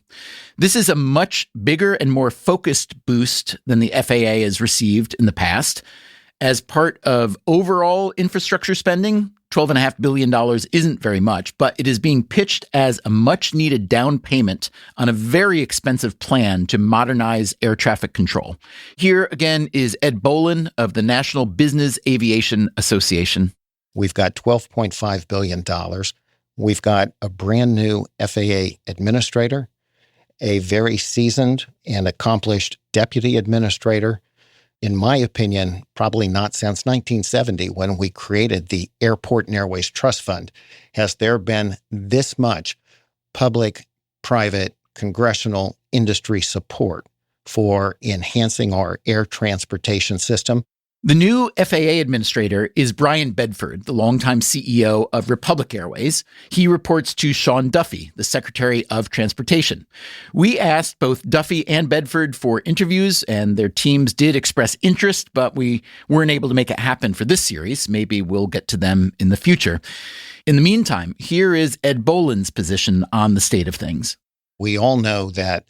This is a much bigger and more focused boost than the FAA has received in the past. As part of overall infrastructure spending, $12.5 billion isn't very much, but it is being pitched as a much-needed down payment on a very expensive plan to modernize air traffic control. Here again is Ed Bolin of the National Business Aviation Association. We've got $12.5 billion. We've got a brand new FAA administrator, a very seasoned and accomplished deputy administrator. In my opinion, probably not since 1970 when we created the Airport and Airways Trust Fund, has there been this much public, private, congressional industry support for enhancing our air transportation system. The new FAA administrator is Brian Bedford, the longtime CEO of Republic Airways. He reports to Sean Duffy, the Secretary of Transportation. We asked both Duffy and Bedford for interviews, and their teams did express interest, but we weren't able to make it happen for this series. Maybe we'll get to them in the future. In the meantime, here is Ed Bolin's position on the state of things. We all know that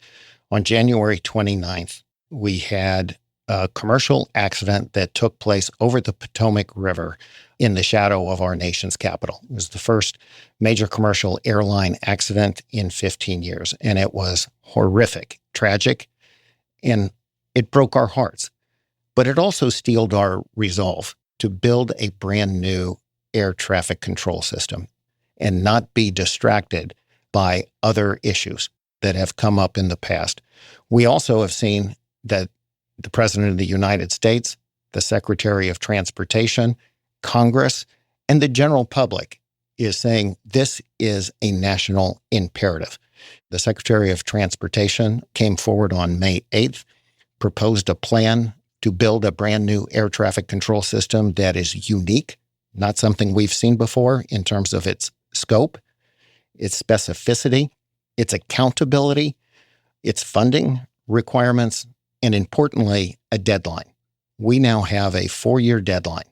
on January 29th, we had a commercial accident that took place over the Potomac River in the shadow of our nation's capital. It was the first major commercial airline accident in 15 years, and it was horrific, tragic, and it broke our hearts. But it also steeled our resolve to build a brand new air traffic control system and not be distracted by other issues that have come up in the past. We also have seen that the President of the United States, the Secretary of Transportation, Congress, and the general public is saying this is a national imperative. The Secretary of Transportation came forward on May 8th, proposed a plan to build a brand new air traffic control system that is unique, not something we've seen before in terms of its scope, its specificity, its accountability, its funding requirements, and importantly, a deadline. We now have a 4-year deadline.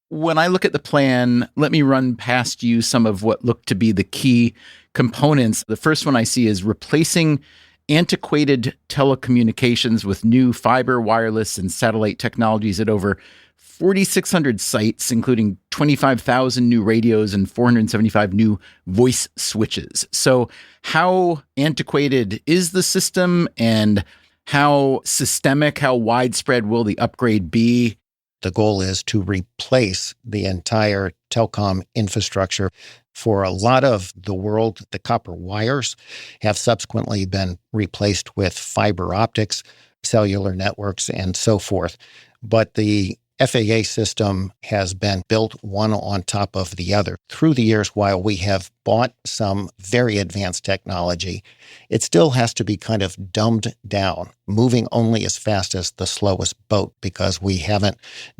When I look at the plan, let me run past you some of what look to be the key components. The first one I see is replacing antiquated telecommunications with new fiber, wireless, and satellite technologies at over 4,600 sites, including 25,000 new radios and 475 new voice switches. So how antiquated is the system, and how systemic, how widespread will the upgrade be? The goal is to replace the entire telecom infrastructure. For a lot of the world, the copper wires have subsequently been replaced with fiber optics, cellular networks, and so forth. But the FAA system has been built one on top of the other. Through the years, while we have bought some very advanced technology, it still has to be kind of dumbed down, moving only as fast as the slowest boat, because we haven't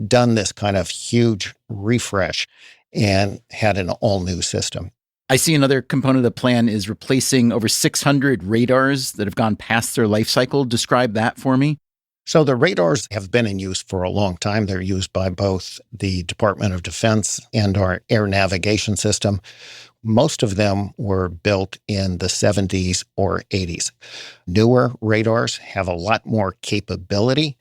done this kind of huge refresh and had an all-new system. I see another component of the plan is replacing over 600 radars that have gone past their life cycle. Describe that for me. So the radars have been in use for a long time. They're used by both the Department of Defense and our air navigation system. Most of them were built in the 70s or 80s. Newer radars have a lot more capability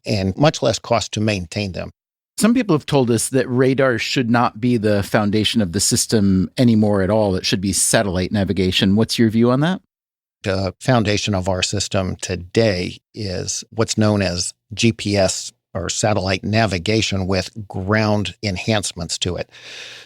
and much less cost to maintain them. Some people have told us that radar should not be the foundation of the system anymore at all. It should be satellite navigation. What's your view on that? The foundation of our system today is what's known as GPS, or satellite navigation, with ground enhancements to it.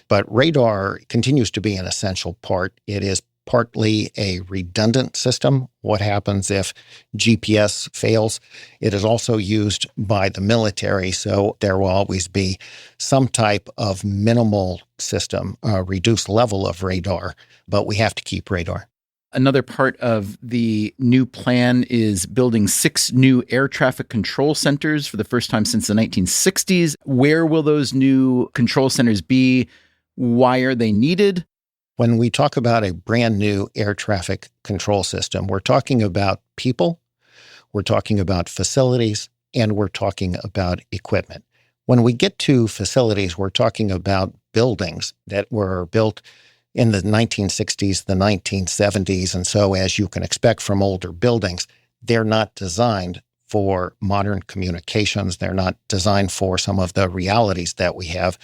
But radar continues to be an essential part. It is partly a redundant system. What happens if GPS fails? It is also used by the military, so there will always be some type of minimal system, a reduced level of radar, but we have to keep radar. Another part of the new plan is building 6 new air traffic control centers for the first time since the 1960s. Where will those new control centers be? Why are they needed? When we talk about a brand new air traffic control system, we're talking about people, we're talking about facilities, and we're talking about equipment. When we get to facilities, we're talking about buildings that were built in the 1960s, the 1970s. And so, as you can expect from older buildings, they're not designed for modern communications. They're not designed for some of the realities that we have.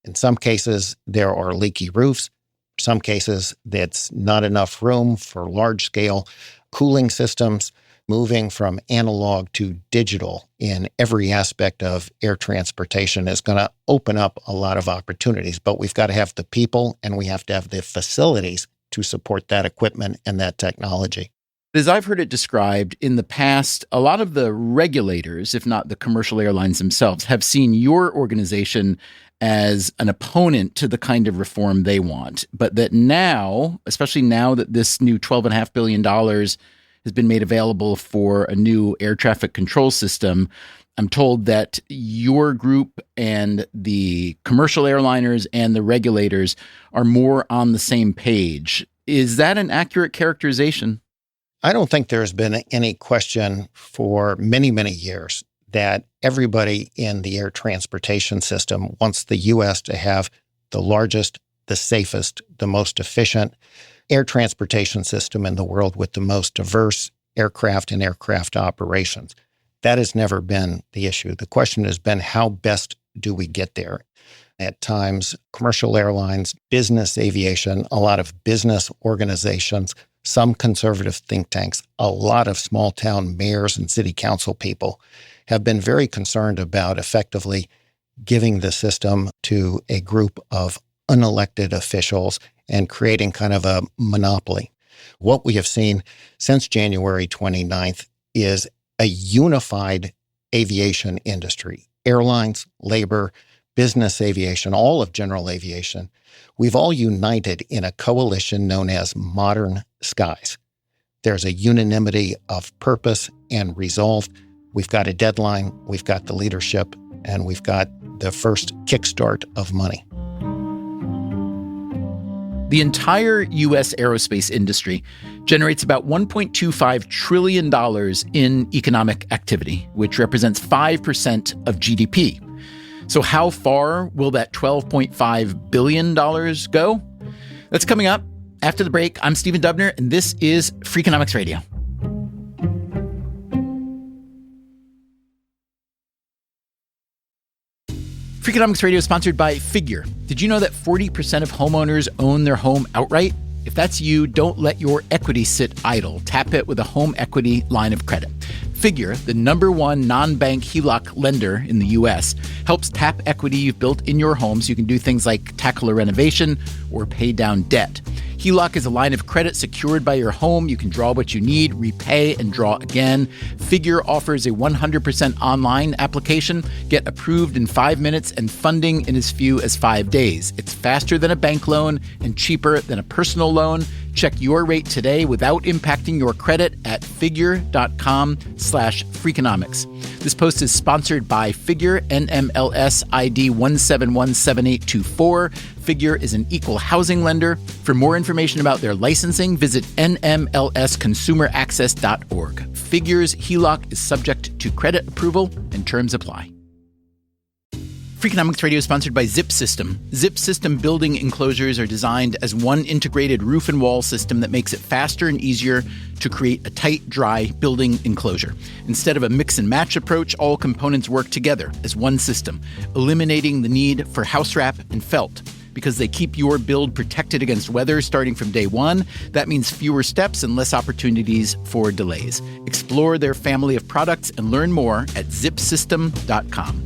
In some cases, there are leaky roofs. In some cases, that's not enough room for large-scale cooling systems. Moving from analog to digital in every aspect of air transportation is going to open up a lot of opportunities, but we've got to have the people and we have to have the facilities to support that equipment and that technology. As I've heard it described in the past, a lot of the regulators, if not the commercial airlines themselves, have seen your organization as an opponent to the kind of reform they want. But that now, especially now that this new $12.5 billion has been made available for a new air traffic control system, I'm told that your group and the commercial airliners and the regulators are more on the same page. Is that an accurate characterization? I don't think there's been any question for many, many years that everybody in the air transportation system wants the U.S. to have the largest, the safest, the most efficient air transportation system in the world with the most diverse aircraft and aircraft operations. That has never been the issue. The question has been, how best do we get there? At times, commercial airlines, business aviation, a lot of business organizations, some conservative think tanks, a lot of small town mayors and city council people have been very concerned about effectively giving the system to a group of unelected officials and creating kind of a monopoly. What we have seen since January 29th is a unified aviation industry. Airlines, labor, business aviation, all of general aviation. We've all united in a coalition known as Modern Skies. There's a unanimity of purpose and resolve. We've got a deadline, we've got the leadership, and we've got the first kickstart of money. The entire U.S. aerospace industry generates about $1.25 trillion in economic activity, which represents 5% of GDP. So how far will that $12.5 billion go? That's coming up after the break. I'm Stephen Dubner, and this is Freakonomics Radio. Freakonomics Radio is sponsored by Figure. Did you know that 40% of homeowners own their home outright? If that's you, don't let your equity sit idle. Tap it with a home equity line of credit. Figure, the #1 non-bank HELOC lender in the U.S., helps tap equity you've built in your home so you can do things like tackle a renovation or pay down debt. HELOC is a line of credit secured by your home. You can draw what you need, repay, and draw again. Figure offers a 100% online application. Get approved in 5 minutes and funding in as few as 5 days. It's faster than a bank loan and cheaper than a personal loan. Check your rate today without impacting your credit at figure.com/Freakonomics. This post is sponsored by Figure, NMLS ID 1717824. Figure is an equal housing lender. For more information about their licensing, visit nmlsconsumeraccess.org. Figure's HELOC is subject to credit approval and terms apply. Freakonomics Radio is sponsored by Zip System. Zip System building enclosures are designed as one integrated roof and wall system that makes it faster and easier to create a tight, dry building enclosure. Instead of a mix and match approach, all components work together as one system, eliminating the need for house wrap and felt. Because they keep your build protected against weather starting from day one, that means fewer steps and less opportunities for delays. Explore their family of products and learn more at zipsystem.com.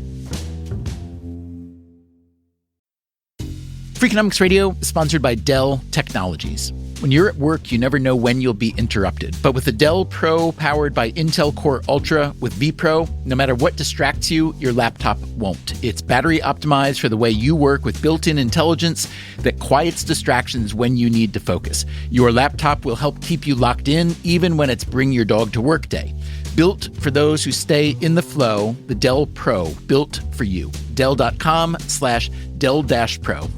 Freakonomics Radio is sponsored by Dell Technologies. When you're at work, you never know when you'll be interrupted. But with the Dell Pro powered by Intel Core Ultra with vPro, no matter what distracts you, your laptop won't. It's battery optimized for the way you work with built-in intelligence that quiets distractions when you need to focus. Your laptop will help keep you locked in even when it's bring your dog to work day. Built for those who stay in the flow, the Dell Pro, built for you. Dell.com/Dell-Pro.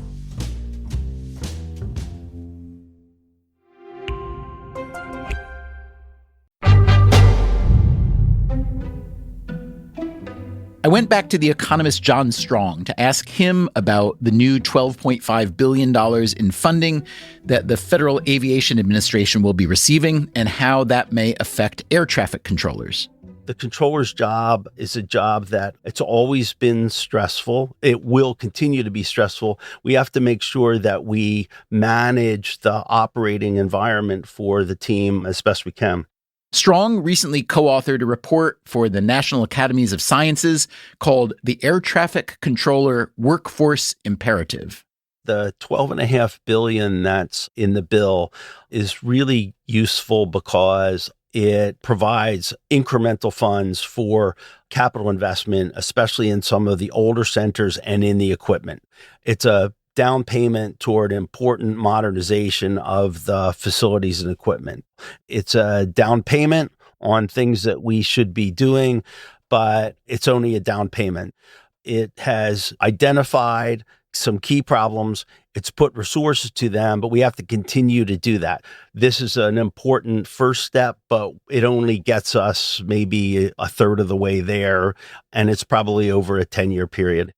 I went back to the economist John Strong to ask him about the new $12.5 billion in funding that the Federal Aviation Administration will be receiving and how that may affect air traffic controllers. The controller's job is a job that it's always been stressful. It will continue to be stressful. We have to make sure that we manage the operating environment for the team as best we can. Strong recently co-authored a report for the National Academies of Sciences called The Air Traffic Controller Workforce Imperative. The $12.5 billion that's in the bill is really useful because it provides incremental funds for capital investment, especially in some of the older centers and in the equipment. It's a down payment toward important modernization of the facilities and equipment. It's a down payment on things that we should be doing, but it's only a down payment. It has identified some key problems. It's put resources to them, but we have to continue to do that. This is an important first step, but it only gets us maybe a third of the way there, and it's probably over a 10-year period.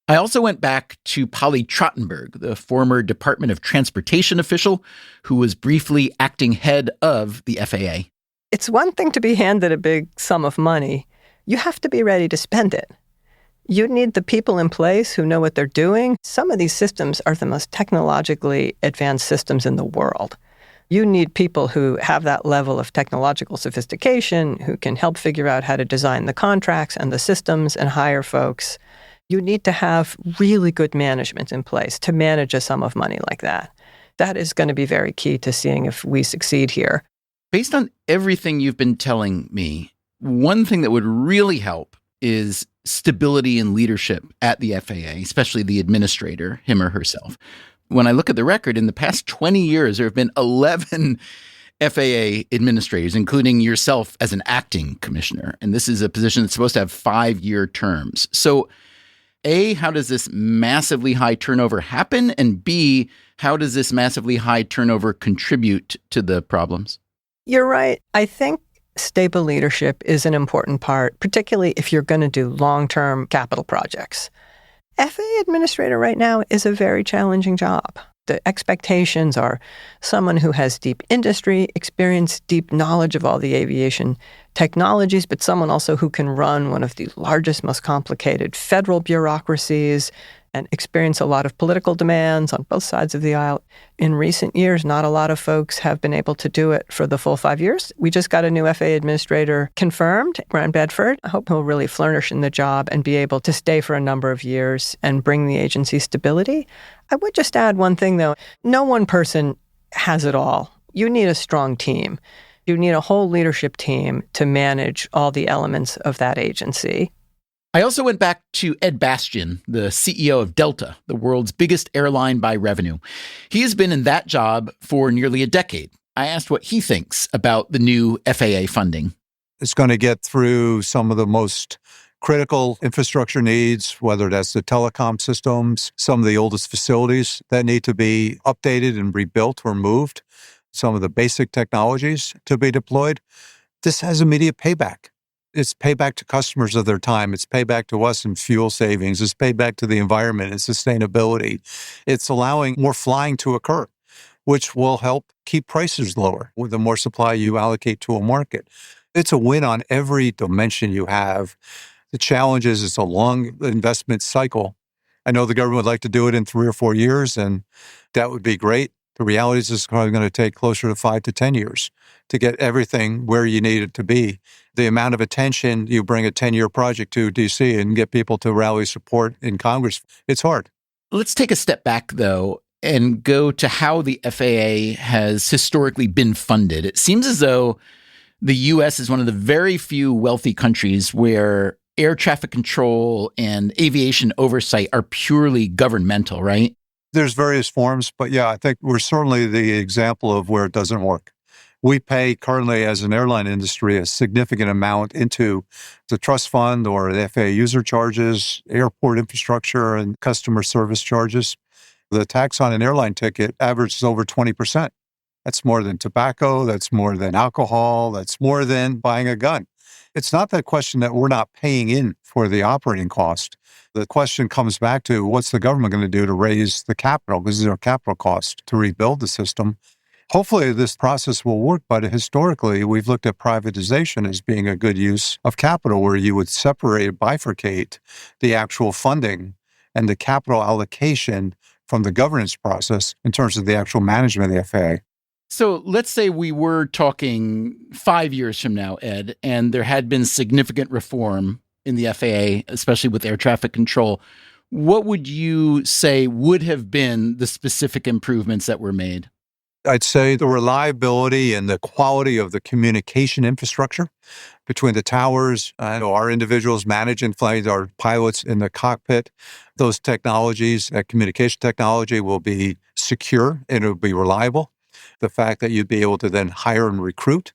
I also went back to Polly Trottenberg, the former Department of Transportation official who was briefly acting head of the FAA. It's one thing to be handed a big sum of money. You have to be ready to spend it. You need the people in place who know what they're doing. Some of these systems are the most technologically advanced systems in the world. You need people who have that level of technological sophistication, who can help figure out how to design the contracts and the systems and hire folks. You need to have really good management in place to manage a sum of money like that. That is going to be very key to seeing if we succeed here. Based on everything you've been telling me, one thing that would really help is stability and leadership at the FAA, especially the administrator, him or herself. When I look at the record, in the past 20 years, there have been 11 FAA administrators, including yourself as an acting commissioner. And this is a position that's supposed to have 5-year terms. So A, how does this massively high turnover happen? And B, how does this massively high turnover contribute to the problems? You're right. I think stable leadership is an important part, particularly if you're going to do long-term capital projects. FAA administrator right now is a very challenging job. The expectations are someone who has deep industry experience, deep knowledge of all the aviation technologies, but someone also who can run one of the largest, most complicated federal bureaucracies and experience a lot of political demands on both sides of the aisle. In recent years, not a lot of folks have been able to do it for the full 5 years. We just got a new FAA administrator confirmed, Brian Bedford. I hope he'll really flourish in the job and be able to stay for a number of years and bring the agency stability. I would just add one thing, though. No one person has it all. You need a strong team. You need a whole leadership team to manage all the elements of that agency. I also went back to Ed Bastian, the CEO of Delta, the world's biggest airline by revenue. He has been in that job for nearly a decade. I asked what he thinks about the new FAA funding. It's going to get through some of the most critical infrastructure needs, whether that's the telecom systems, some of the oldest facilities that need to be updated and rebuilt or moved, some of the basic technologies to be deployed. This has immediate payback. It's payback to customers of their time. It's payback to us in fuel savings. It's payback to the environment and sustainability. It's allowing more flying to occur, which will help keep prices lower with the more supply you allocate to a market. It's a win on every dimension you have. The challenge is it's a long investment cycle. I know the government would like to do it in 3 or 4 years, and that would be great. The reality is it's probably going to take closer to 5 to 10 years to get everything where you need it to be. The amount of attention you bring a 10-year project to D.C. and get people to rally support in Congress, it's hard. Let's take a step back, though, and go to how the FAA has historically been funded. It seems as though the U.S. is one of the very few wealthy countries where air traffic control and aviation oversight are purely governmental, right? There's various forms, but yeah, I think we're certainly the example of where it doesn't work. We pay currently as an airline industry a significant amount into the trust fund or the FAA user charges, airport infrastructure, and customer service charges. The tax on an airline ticket averages over 20%. That's more than tobacco. That's more than alcohol. That's more than buying a gun. It's not that question that we're not paying in for the operating cost. The question comes back to what's the government going to do to raise the capital? Because there's a capital cost to rebuild the system. Hopefully this process will work, but historically we've looked at privatization as being a good use of capital where you would separate, bifurcate the actual funding and the capital allocation from the governance process in terms of the actual management of the FAA. So let's say we were talking 5 years from now, Ed, and there had been significant reform in the FAA, especially with air traffic control. What would you say would have been the specific improvements that were made? I'd say the reliability and the quality of the communication infrastructure between the towers and our individuals managing flight, our pilots in the cockpit. Those technologies, that communication technology will be secure and it will be reliable. The fact that you'd be able to then hire and recruit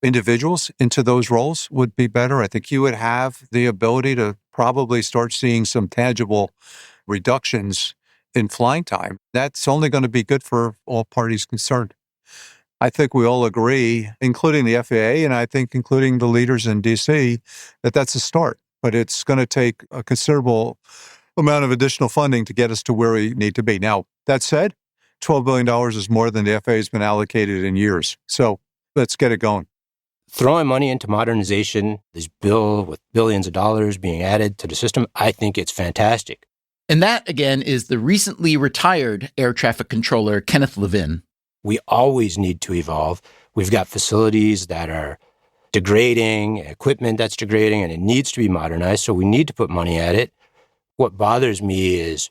individuals into those roles would be better. I think you would have the ability to probably start seeing some tangible reductions in flying time. That's only going to be good for all parties concerned. I think we all agree, including the FAA, and I think including the leaders in DC, that that's a start. But it's going to take a considerable amount of additional funding to get us to where we need to be. Now, that said, $12 billion is more than the FAA has been allocated in years. So let's get it going. Throwing money into modernization, this bill with billions of dollars being added to the system, I think it's fantastic. And that, again, is the recently retired air traffic controller, Kenneth Levin. We always need to evolve. We've got facilities that are degrading, equipment that's degrading, and it needs to be modernized, so we need to put money at it. What bothers me is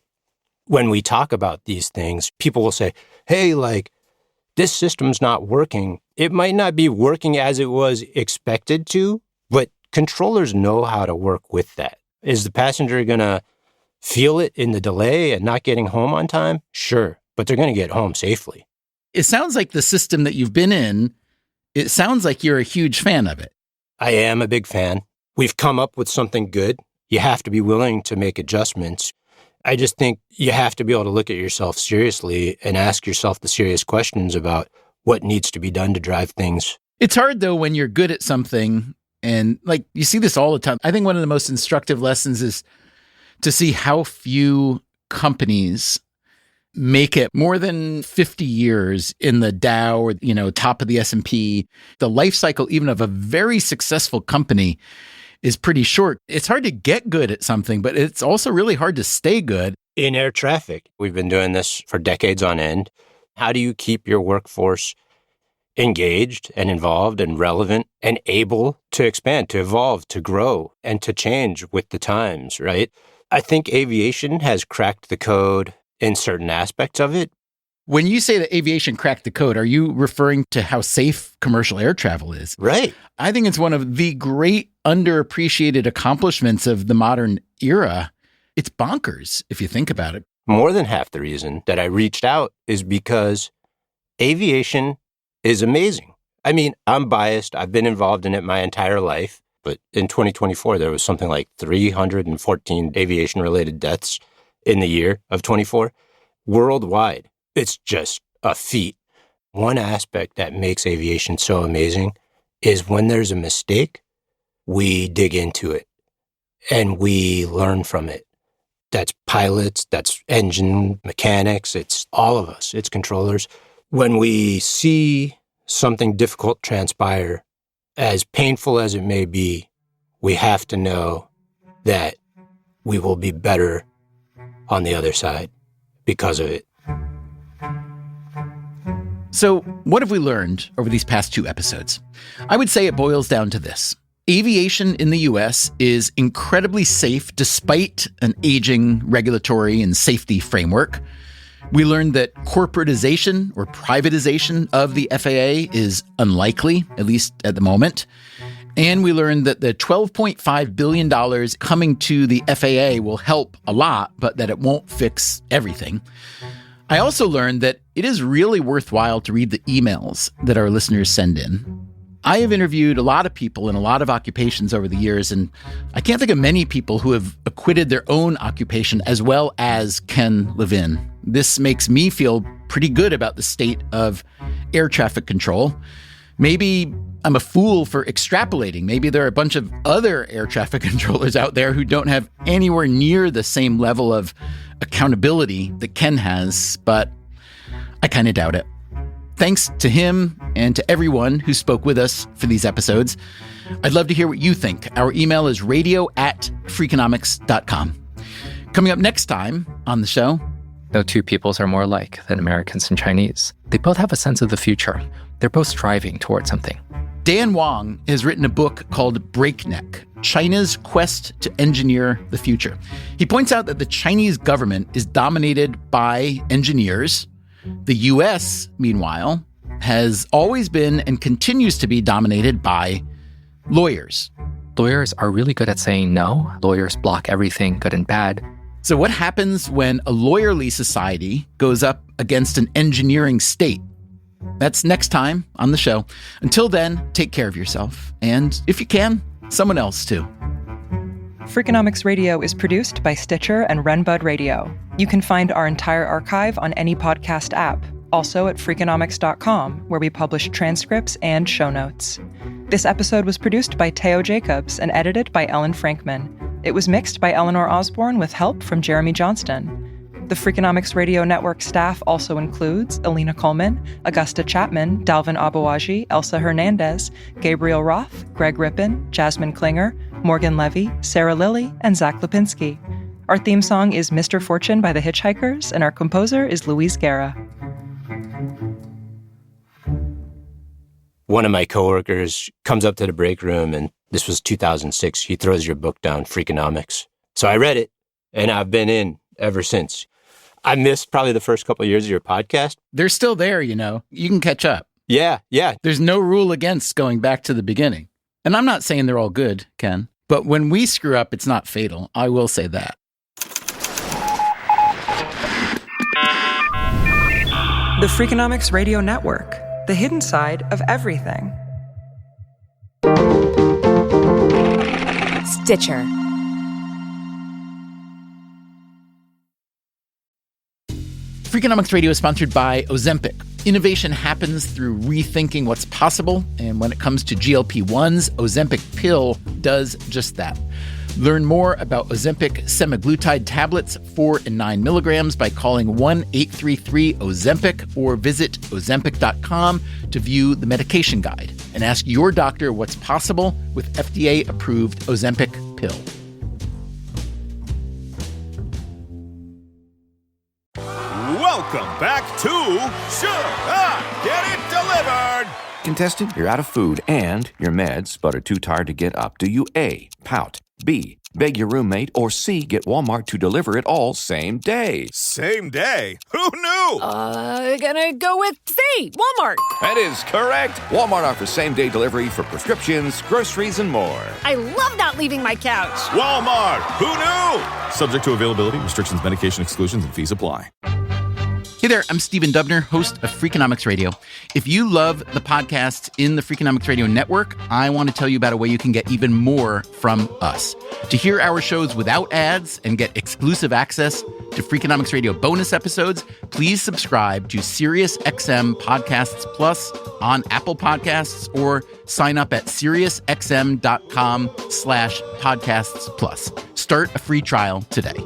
when we talk about these things, people will say, hey, this system's not working. It might not be working as it was expected to, but controllers know how to work with that. Is the passenger going to feel it in the delay and not getting home on time? Sure, but they're going to get home safely. It sounds like the system that you've been in, it sounds like you're a huge fan of it. I am a big fan. We've come up with something good. You have to be willing to make adjustments. I just think you have to be able to look at yourself seriously and ask yourself the serious questions about what needs to be done to drive things. It's hard, though, when you're good at something, and you see this all the time. I think one of the most instructive lessons is to see how few companies make it more than 50 years in the Dow or, top of the S&P. The life cycle, even of a very successful company, is pretty short. It's hard to get good at something, but it's also really hard to stay good. In air traffic, we've been doing this for decades on end. How do you keep your workforce engaged and involved and relevant and able to expand, to evolve, to grow, and to change with the times, right? I think aviation has cracked the code in certain aspects of it. When you say that aviation cracked the code, are you referring to how safe commercial air travel is? Right. I think it's one of the great underappreciated accomplishments of the modern era. It's bonkers if you think about it. More than half the reason that I reached out is because aviation is amazing. I mean, I'm biased. I've been involved in it my entire life. But in 2024, there was something like 314 aviation-related deaths in the year of 24 worldwide. It's just a feat. One aspect that makes aviation so amazing is when there's a mistake, we dig into it and we learn from it. That's pilots, that's engine mechanics, it's all of us, it's controllers. When we see something difficult transpire, as painful as it may be, we have to know that we will be better on the other side because of it. So, what have we learned over these past 2 episodes? I would say it boils down to this. Aviation in the U.S. is incredibly safe despite an aging regulatory and safety framework. We learned that corporatization or privatization of the FAA is unlikely, at least at the moment. And we learned that the $12.5 billion coming to the FAA will help a lot, but that it won't fix everything. I also learned that it is really worthwhile to read the emails that our listeners send in. I have interviewed a lot of people in a lot of occupations over the years, and I can't think of many people who have acquitted their own occupation as well as Ken Levin. This makes me feel pretty good about the state of air traffic control. Maybe I'm a fool for extrapolating. Maybe there are a bunch of other air traffic controllers out there who don't have anywhere near the same level of accountability that Ken has, but I kind of doubt it. Thanks to him and to everyone who spoke with us for these episodes. I'd love to hear what you think. Our email is radio@freakonomics.com. Coming up next time on the show. No two peoples are more alike than Americans and Chinese. They both have a sense of the future. They're both striving towards something. Dan Wang has written a book called Breakneck, China's Quest to Engineer the Future. He points out that the Chinese government is dominated by engineers. The U.S., meanwhile, has always been and continues to be dominated by lawyers. Lawyers are really good at saying no. Lawyers block everything, good and bad. So what happens when a lawyerly society goes up against an engineering state? That's next time on the show. Until then, take care of yourself. And if you can, someone else too. Freakonomics Radio is produced by Stitcher and Renbud Radio. You can find our entire archive on any podcast app, also at Freakonomics.com, where we publish transcripts and show notes. This episode was produced by Teo Jacobs and edited by Ellen Frankman. It was mixed by Eleanor Osborne with help from Jeremy Johnston. The Freakonomics Radio Network staff also includes Alina Coleman, Augusta Chapman, Dalvin Abawaji, Elsa Hernandez, Gabriel Roth, Greg Rippin, Jasmine Klinger, Morgan Levy, Sarah Lilly, and Zach Lipinski. Our theme song is Mr. Fortune by the Hitchhikers, and our composer is Luis Guerra. One of my coworkers comes up to the break room, and this was 2006. He throws your book down, Freakonomics. So I read it, and I've been in ever since. I missed probably the first couple of years of your podcast. They're still there, you know. You can catch up. Yeah. There's no rule against going back to the beginning. And I'm not saying they're all good, Ken. But when we screw up, it's not fatal. I will say that. The Freakonomics Radio Network, the hidden side of everything. Stitcher. Freakonomics Radio is sponsored by Ozempic. Innovation happens through rethinking what's possible, and when it comes to GLP-1s, Ozempic pill does just that. Learn more about Ozempic semaglutide tablets, 4 and 9 milligrams, by calling 1-833-OZEMPIC or visit Ozempic.com to view the medication guide and ask your doctor what's possible with FDA-approved Ozempic pill. Welcome back to Should I Get It Delivered? Contestant, you're out of food and your meds, but are too tired to get up. Do you A, pout, B, beg your roommate, or C, get Walmart to deliver it all same day? Same day? Who knew? Gonna go with C, Walmart. That is correct. Walmart offers same-day delivery for prescriptions, groceries, and more. I love not leaving my couch. Walmart. Who knew? Subject to availability, restrictions, medication exclusions, and fees apply. Hey there, I'm Stephen Dubner, host of Freakonomics Radio. If you love the podcasts in the Freakonomics Radio Network, I want to tell you about a way you can get even more from us. To hear our shows without ads and get exclusive access to Freakonomics Radio bonus episodes, please subscribe to SiriusXM Podcasts Plus on Apple Podcasts or sign up at SiriusXM.com/podcasts plus. Start a free trial today.